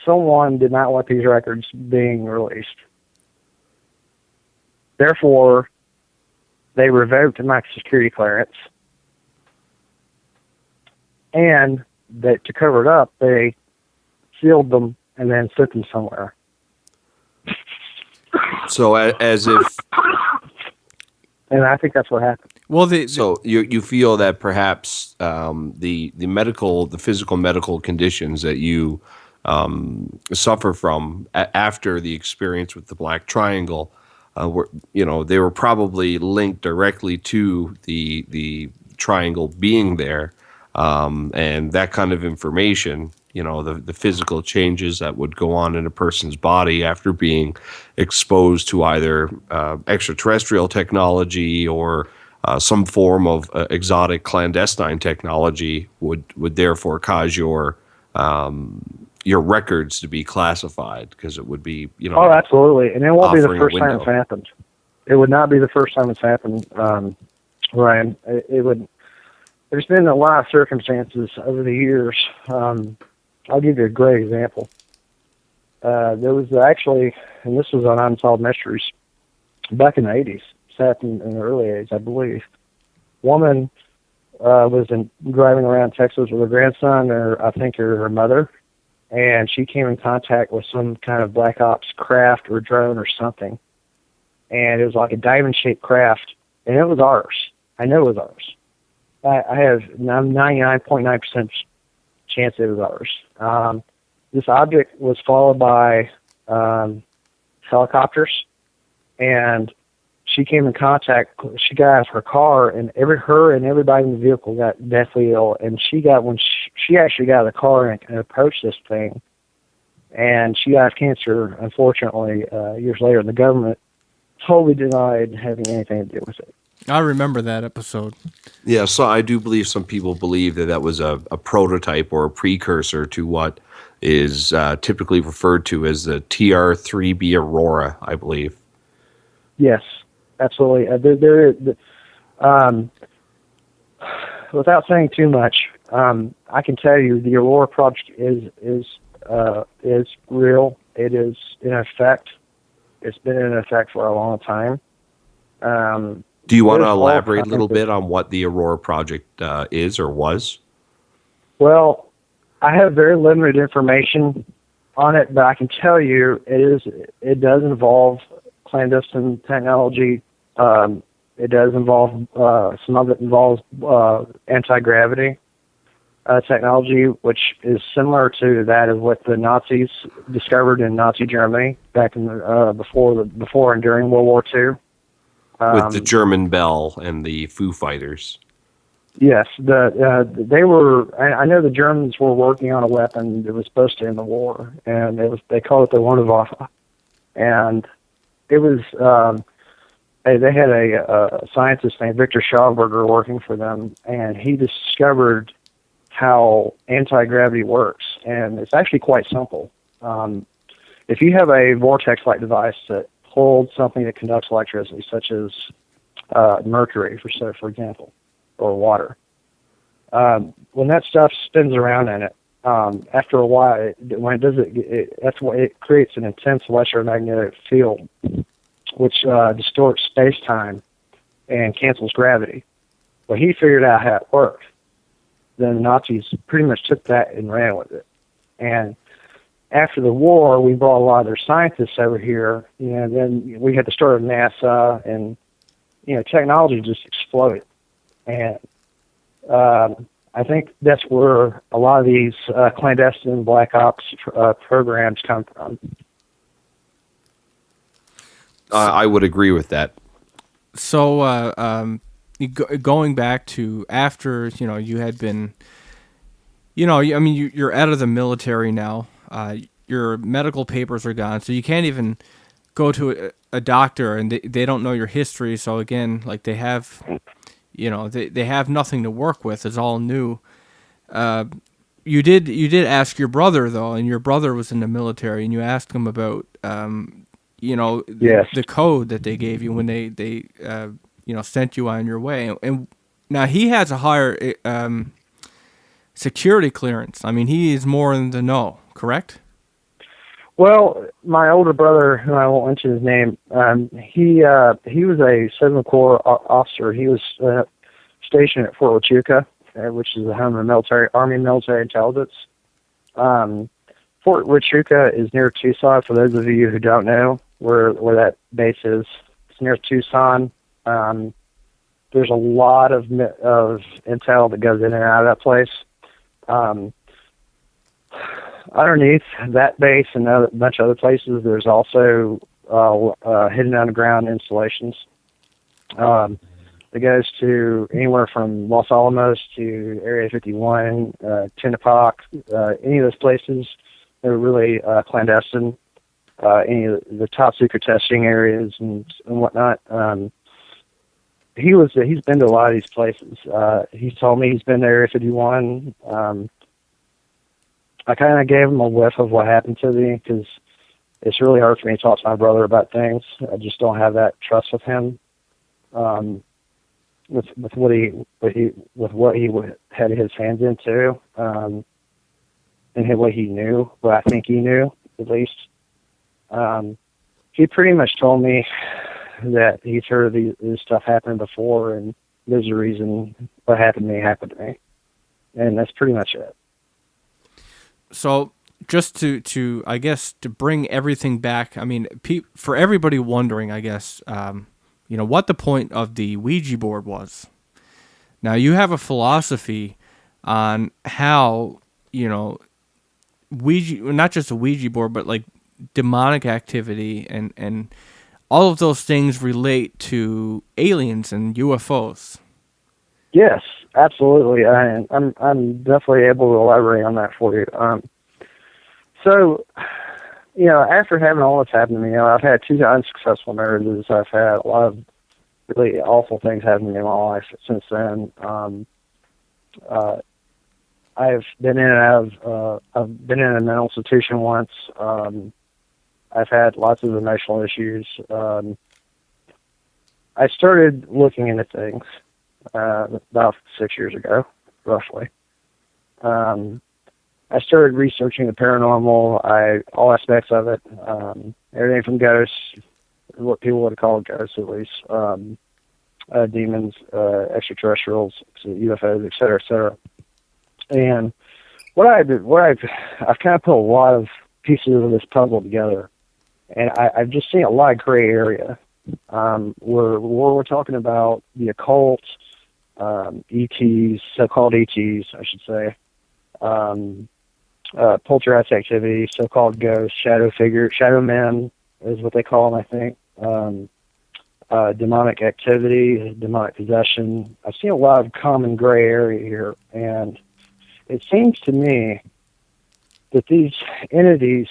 someone did not want these records being released. Therefore, they revoked my security clearance, and that to cover it up, they sealed them and then sent them somewhere. So as if, and I think that's what happened. Well, so you feel that perhaps the physical medical conditions that you suffer from after the experience with the Black Triangle, they were probably linked directly to the triangle being there, and that kind of information. The physical changes that would go on in a person's body after being exposed to either extraterrestrial technology or some form of exotic clandestine technology would therefore cause your records to be classified, because it would be, Oh, absolutely. And it won't be the first time window. it's happened. It would not be the first time it's happened, Ryan. It would. There's been a lot of circumstances over the years. I'll give you a great example. There was actually, and this was on Unsolved Mysteries, back in the 80s. It's happened in the early 80s, I believe. Woman was driving around Texas with her grandson, or I think her mother, and she came in contact with some kind of black ops craft or drone or something. And it was like a diamond-shaped craft, and it was ours. I know it was ours. I have 99.9% chance it was ours. This object was followed by helicopters, and she came in contact. She got out of her car, and her and everybody in the vehicle got deathly ill. And when she actually got out of the car and approached this thing, and she got cancer, unfortunately, years later. The government totally denied having anything to do with it. I remember that episode. Yeah, so I do believe some people believe that was a prototype or a precursor to what is typically referred to as the TR-3B Aurora, I believe. Yes, absolutely. Without saying too much, I can tell you the Aurora project is real. It is in effect. It's been in effect for a long time. Do you want to elaborate a little bit on what the Aurora project is or was? Well, I have very limited information on it, but I can tell you it does involve clandestine technology. It does involve some of it involves anti-gravity technology, which is similar to that of what the Nazis discovered in Nazi Germany back in before and during World War II. With the German Bell and the Foo Fighters. Yes, they were. I know the Germans were working on a weapon that was supposed to end the war, and they called it the Wunderwaffe, and it was. They had a scientist named Victor Schauberger working for them, and he discovered how anti-gravity works, and it's actually quite simple. If you have a vortex-like device that holds something that conducts electricity, such as mercury, for example, or water. When that stuff spins around in it, after a while, it creates an intense electromagnetic field, which distorts space-time and cancels gravity. Well, he figured out how it worked. Then the Nazis pretty much took that and ran with it. And after the war, we brought a lot of their scientists over here. Then we had to start at NASA, and technology just exploded. And I think that's where a lot of these clandestine black ops programs come from. I would agree with that. So, going back to after you had been, I mean, you're out of the military now. Your medical papers are gone, so you can't even go to a doctor, and they don't know your history. So again, like they have, they have nothing to work with. It's all new. You did ask your brother though, and your brother was in the military, and you asked him about Yes. the code that they gave you when they sent you on your way. And now he has a higher security clearance. I mean, he is more in the know, correct? Well, my older brother, who I won't mention his name, he was a 7th Corps officer. He was stationed at Fort Huachuca, which is the home of Army military intelligence. Fort Huachuca is near Tucson. For those of you who don't know where that base is, it's near Tucson. There's a lot of intel that goes in and out of that place. Underneath that base and a bunch of other places, there's also hidden underground installations. It goes to anywhere from Los Alamos to Area 51, Tinnapock, any of those places. They're really clandestine. Any of the top secret testing areas and whatnot. He's been to a lot of these places. He's told me he's been to Area 51. I kind of gave him a whiff of what happened to me because it's really hard for me to talk to my brother about things. I just don't have that trust with him. With what he had his hands into, and what he knew, what I think he knew at least. He pretty much told me that he's heard this stuff happen before, and there's a reason what happened to me, and that's pretty much it. So just to I guess to bring everything back, I mean, for everybody wondering, I guess, what the point of the Ouija board was. Now you have a philosophy on how Ouija, not just a Ouija board, but like demonic activity and all of those things relate to aliens and UFOs. Yes, absolutely. I'm definitely able to elaborate on that for you. So, after having all this happen to me, I've had 2 unsuccessful marriages. I've had a lot of really awful things happen to me in my life since then. I've been in and out of, I've been in a mental institution once. I've had lots of emotional issues. I started looking into things about 6 years ago, roughly. I started researching the paranormal, all aspects of it, everything from ghosts, what people would call ghosts at least, demons, extraterrestrials, UFOs, et cetera, et cetera. And I've kind of put a lot of pieces of this puzzle together, and I've just seen a lot of gray area where we're talking about the occult, ETs, so-called ETs, I should say, poltergeist activity, so-called ghosts, shadow figures, shadow men is what they call them, I think. Demonic activity, demonic possession. I've seen a lot of common gray area here, and it seems to me that these entities,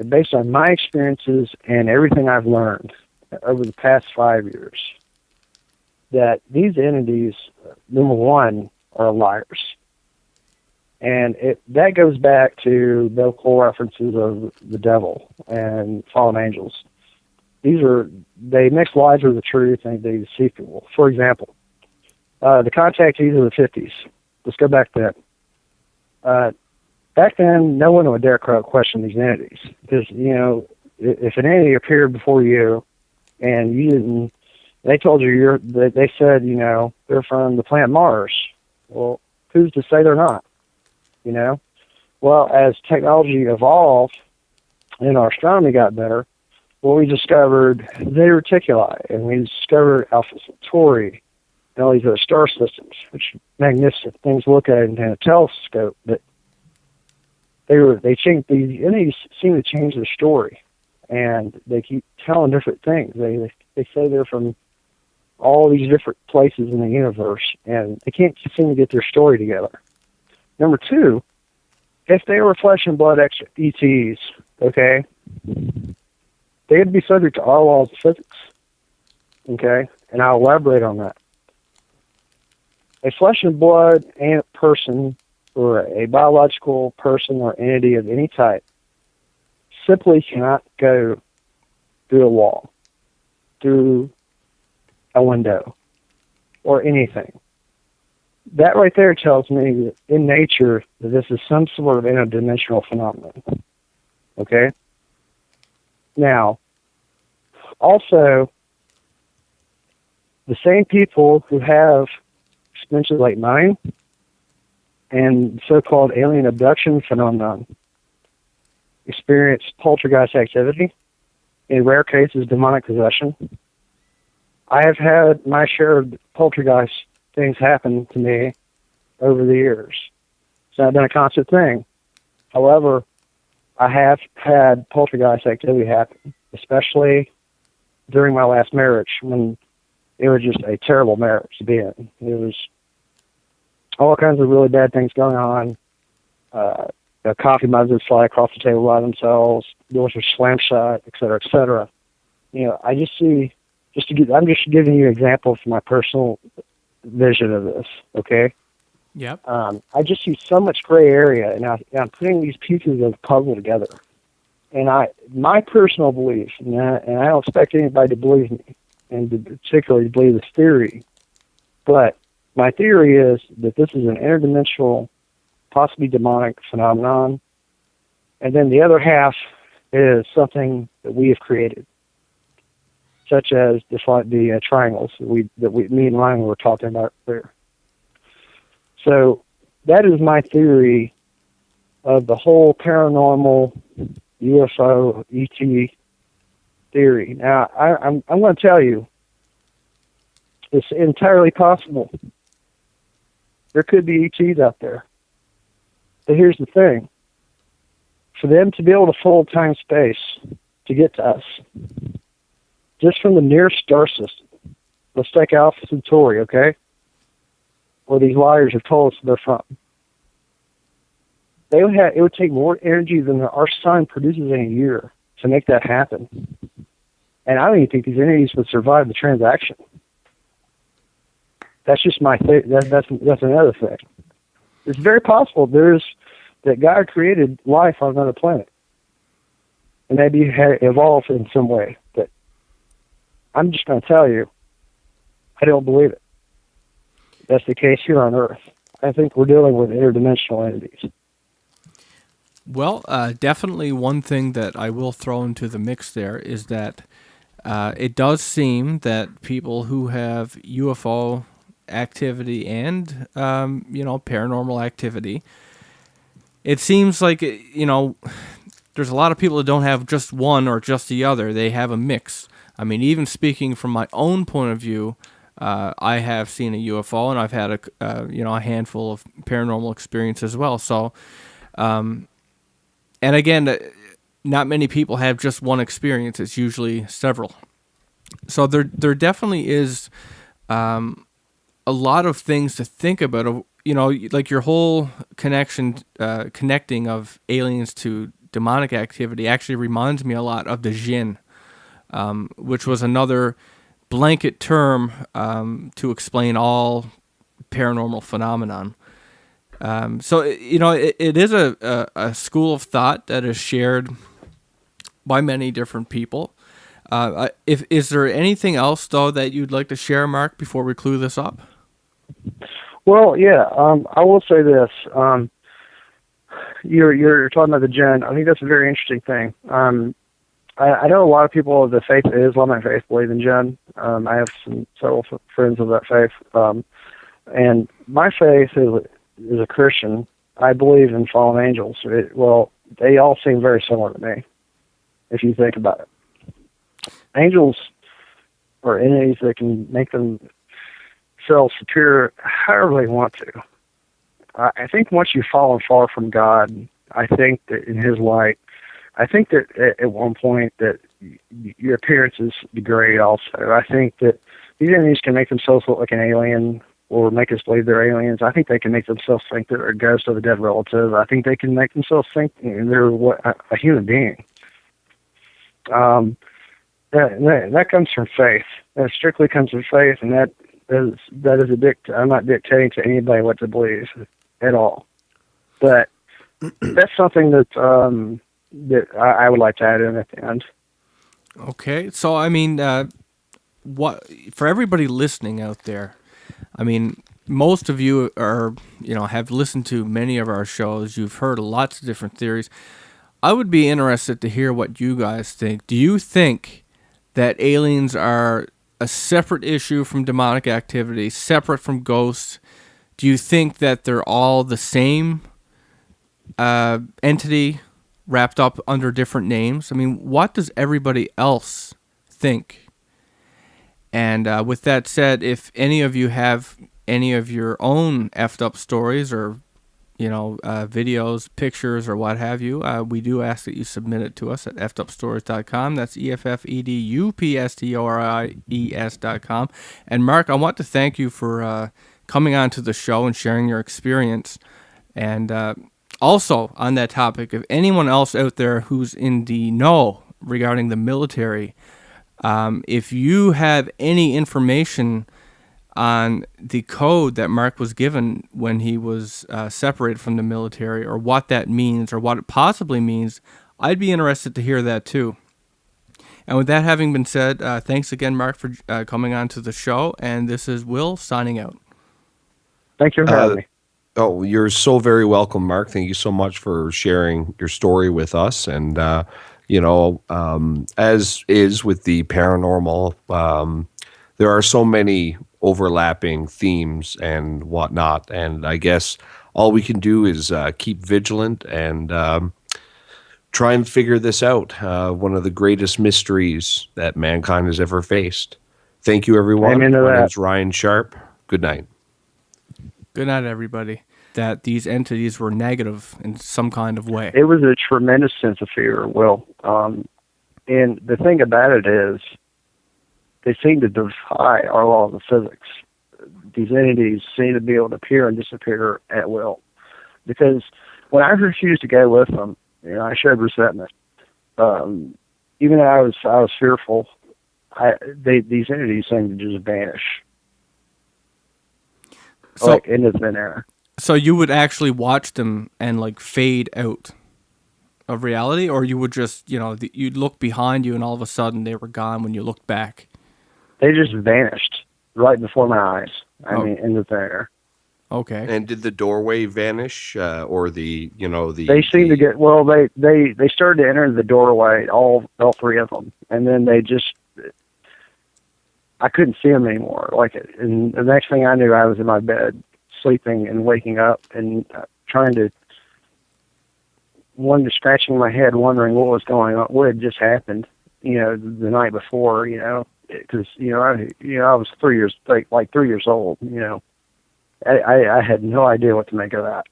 based on my experiences and everything I've learned over the past 5 years, that these entities, number one, are liars. And that goes back to biblical references of the devil and fallen angels. They mix lies with the truth and they deceive people. For example, the contactees of the 50s. Let's go back then. Back then, no one would dare question these entities. Because, if an entity appeared before you and you didn't, they told you they said, they're from the planet Mars. Well, who's to say they're not? Well, as technology evolved and our astronomy got better, well, we discovered Zeta Reticuli, and we discovered Alpha Centauri, and all these other star systems, which are magnificent things to look at in a telescope. But they changed. These entities seem to change their story, and they keep telling different things. They say they're from all these different places in the universe, and they can't seem to get their story together. Number two, if they were flesh and blood ETs, okay, they would be subject to our laws of physics, okay, and I'll elaborate on that. A flesh and blood person or a biological person or entity of any type simply cannot go through a wall, through a window, or anything. That right there tells me that in nature that this is some sort of interdimensional phenomenon. Okay? Now, also, the same people who have experiences like mine and so-called alien abduction phenomenon experience poltergeist activity, in rare cases demonic possession. I have had my share of poltergeist things happen to me over the years. It's not been a constant thing. However, I have had poltergeist activity happen, especially during my last marriage, when it was just a terrible marriage to be in. It was all kinds of really bad things going on. Coffee mugs would fly across the table by themselves, doors were slammed shut, et cetera, et cetera. I just see, I'm just giving you examples from my personal vision of this, okay? Yep. I just see so much gray area, and I'm putting these pieces of the puzzle together. And my personal belief, and I don't expect anybody to believe me, and to particularly believe this theory, but my theory is that this is an interdimensional, possibly demonic phenomenon, and then the other half is something that we have created, such as the triangles that me and Ryan were talking about earlier. So that is my theory of the whole paranormal UFO ET theory. Now, I'm going to tell you, it's entirely possible. There could be ETs out there. But here's the thing. For them to be able to fold time space to get to us, just from the nearest star system, let's take Alpha Centauri, okay? Where these liars have told us they're from. It would take more energy than our sun produces in a year to make that happen. And I don't even think these entities would survive the transaction. That's just my that's another thing. It's very possible that God created life on another planet, and maybe had evolved in some way. But I'm just going to tell you, I don't believe it. That's the case here on Earth. I think we're dealing with interdimensional entities. Well, definitely one thing that I will throw into the mix there is that it does seem that people who have UFO activity and paranormal activity, it seems like there's a lot of people that don't have just one or just the other. They have a mix. I mean, even speaking from my own point of view, I have seen a UFO and I've had a handful of paranormal experience as well. So, and again, not many people have just one experience. It's usually several. So there definitely is a lot of things to think about. Like your whole connecting of aliens to demonic activity actually reminds me a lot of the Jinn, which was another blanket term to explain all paranormal phenomenon. So it is a school of thought that is shared by many different people. Is there anything else though that you'd like to share, Mark, before we clue this up? Well, yeah, I will say this. You're talking about the Jinn. I think that's a very interesting thing. I know a lot of people of the faith of Islamic faith believe in Jinn. I have several friends of that faith. And my faith is a Christian. I believe in fallen angels. Well, they all seem very similar to me, if you think about it. Angels are entities that can make themselves superior however they want to. I think once you've fallen far from God, I think that in His light, I think that at one point that your appearances degrade also. I think that these entities can make themselves look like an alien or make us believe they're aliens. I think they can make themselves think they're a ghost of a dead relative. I think they can make themselves think they're a human being. That comes from faith. That strictly comes from faith, and that is I'm not dictating to anybody what to believe at all. But that's something that I would like to add in at the end. Okay, so I mean, what for everybody listening out there? I mean, most of you have listened to many of our shows. You've heard lots of different theories. I would be interested to hear what you guys think. Do you think that aliens are a separate issue from demonic activity, separate from ghosts? Do you think that they're all the same entity wrapped up under different names? I mean, what does everybody else think? And with that said, if any of you have any of your own effed up stories or, videos, pictures, or what have you, we do ask that you submit it to us at effedupstories.com. That's EFFEDUPSTORIES.com. And Mark, I want to thank you for coming on to the show and sharing your experience. And also on that topic, if anyone else out there who's in the know regarding the military, if you have any information on the code that Mark was given when he was separated from the military, or what that means, or what it possibly means, I'd be interested to hear that too. And with that having been said, thanks again, Mark, for coming on to the show. And this is Will signing out. Thank you for having me. Oh, you're so very welcome, Mark. Thank you so much for sharing your story with us. And, as is with the paranormal, there are so many overlapping themes and whatnot. And I guess all we can do is keep vigilant and try and figure this out. One of the greatest mysteries that mankind has ever faced. Thank you, everyone. Amen to My that. name's Ryan Sharp. Good night. Good night, everybody. That these entities were negative in some kind of way. It was a tremendous sense of fear, Will. And the thing about it is, they seem to defy our laws of physics. These entities seem to be able to appear and disappear at will. Because when I refused to go with them, I showed resentment. Even though I was fearful, these entities seemed to just vanish, like into thin air. So you would actually watch them and like fade out of reality, or you would just, you'd look behind you and all of a sudden they were gone when you looked back? They just vanished right before my eyes. I mean, into thin air. Okay. And did the doorway vanish, or the? They seemed to get They started to enter the doorway, all three of them, and then they just. I couldn't see them anymore. And the next thing I knew, I was in my bed, sleeping and waking up and trying to. Scratching my head, wondering what was going on, what had just happened. The night before. Because I was 3 years 3 years old. I had no idea what to make of that.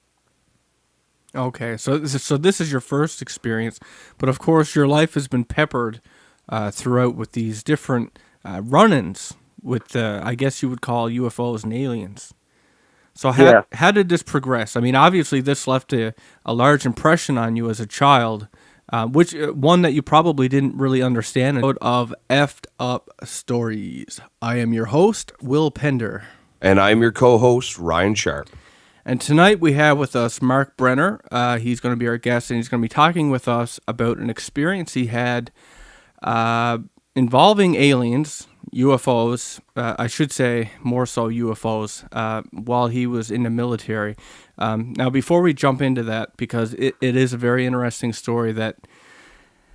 Okay, so this is your first experience, but of course your life has been peppered throughout with these different run-ins with, I guess you would call UFOs and aliens. So how did this progress? I mean, obviously this left a large impression on you as a child, which one that you probably didn't really understand. Of Effed Up Stories. I am your host, Will Pender. And I'm your co-host, Ryan Sharp. And tonight we have with us Mark Brenner. He's going to be our guest, and he's going to be talking with us about an experience he had involving aliens, UFOs, I should say more so UFOs, while he was in the military. Now, before we jump into that, because it is a very interesting story that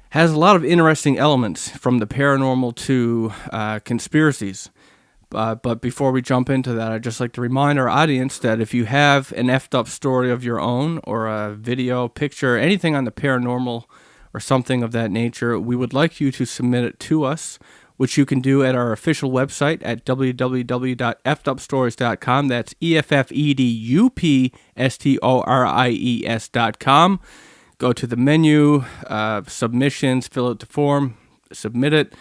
has a lot of interesting elements from the paranormal to conspiracies. But before we jump into that, I'd just like to remind our audience that if you have an effed up story of your own, or a video, picture, anything on the paranormal or something of that nature, we would like you to submit it to us, which you can do at our official website at www.effedupstories.com. That's EFFEDUPSTORIES.com. Go to the menu, submissions, fill out the form, submit it.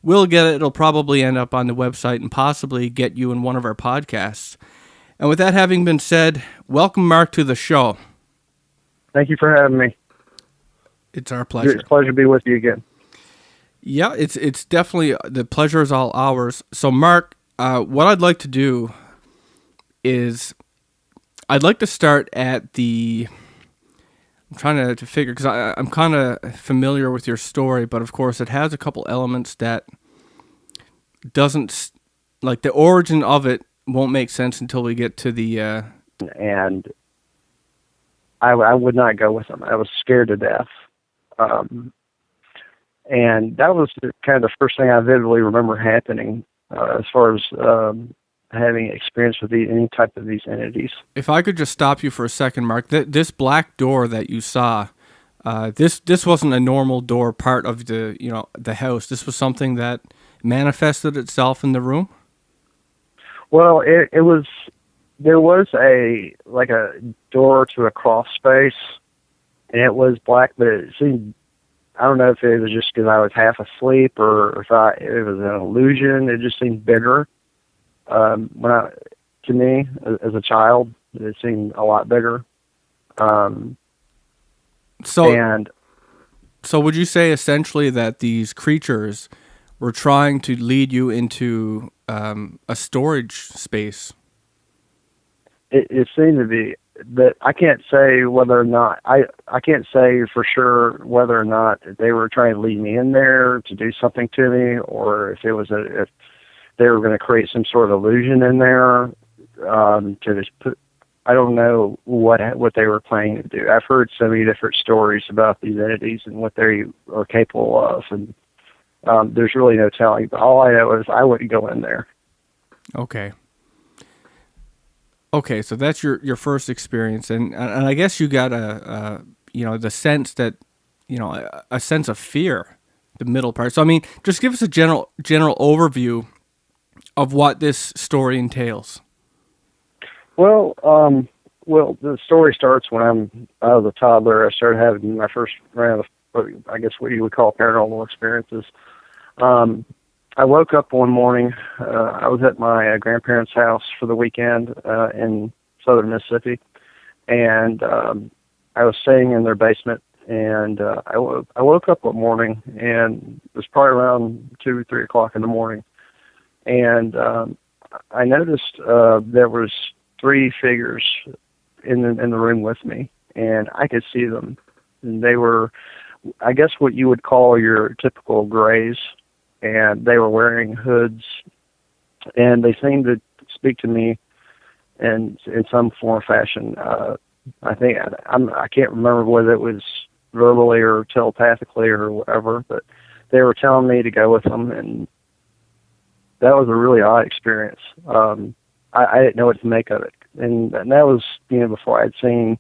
We'll get it. It'll probably end up on the website and possibly get you in one of our podcasts. And with that having been said, welcome, Mark, to the show. Thank you for having me. It's our pleasure. It's a pleasure to be with you again. Yeah, it's definitely, the pleasure is all ours. So, Mark, what I'd like to do is I'd like to start at the... I'm trying to figure, because I'm kind of familiar with your story, but of course it has a couple elements that doesn't, like the origin of it won't make sense until we get to the... And I would not go with them. I was scared to death. And that was kind of the first thing I vividly remember happening as far as having experience with any type of these entities. If I could just stop you for a second, Mark, this black door that you saw, this wasn't a normal door part of the house. This was something that manifested itself in the room? Well, it was, there was a door to a crawl space, and it was black, but it seemed, I don't know if it was just because I was half asleep or if it was an illusion. It just seemed bigger. To me, as a child, it seemed a lot bigger. So would you say essentially that these creatures were trying to lead you into a storage space? It seemed to be, but I can't say whether or not, I can't say for sure whether or not they were trying to lead me in there to do something to me, or if if they were going to create some sort of illusion in there, to just put, I don't know what they were planning to do. I've heard so many different stories about these entities and what they are capable of, and there's really no telling. But all I know is I wouldn't go in there. Okay, so that's your first experience, and I guess you got the sense that, a sense of fear, the middle part. So I mean, just give us a general overview of what this story entails. Well, the story starts when I was a toddler. I started having my first round of, I guess, what you would call paranormal experiences. I woke up one morning. I was at my grandparents' house for the weekend in southern Mississippi, and I was staying in their basement. And I woke up one morning, and it was probably around 2 or 3 o'clock in the morning, and I noticed there was 3 figures in the room with me, and I could see them. And they were, I guess, what you would call your typical grays. And they were wearing hoods, and they seemed to speak to me in some form or fashion. I think I can't remember whether it was verbally or telepathically or whatever, but they were telling me to go with them, and that was a really odd experience. I didn't know what to make of it, and that was before I'd seen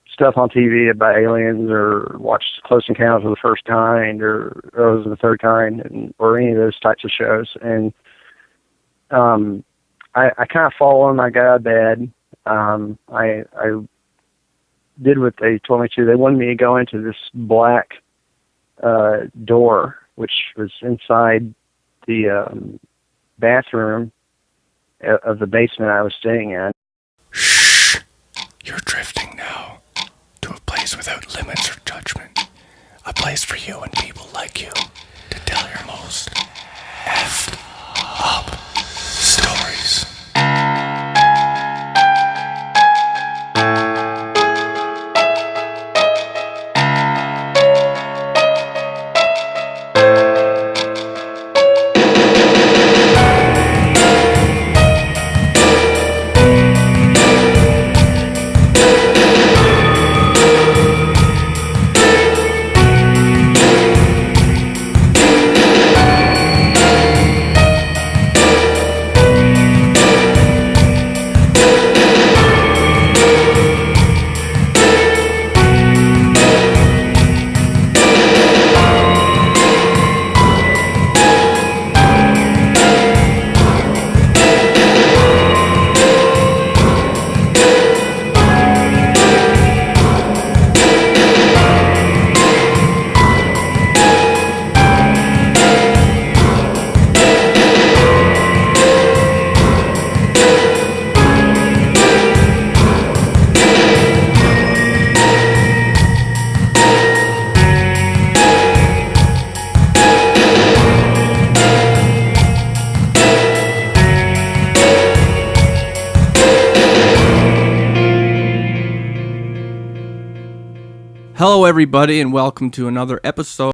stuff on TV about aliens or watched Close Encounters of the First Kind or Rose of the Third Kind or any of those types of shows. And I kind of followed them. I got out of bed. I did what they told me to. They wanted me to go into this black door, which was inside the bathroom of the basement I was staying in. Shh! You're drifting now to a place without limits or judgment. A place for you and people like you to tell your most effed up stories. Hello, everybody, and welcome to another episode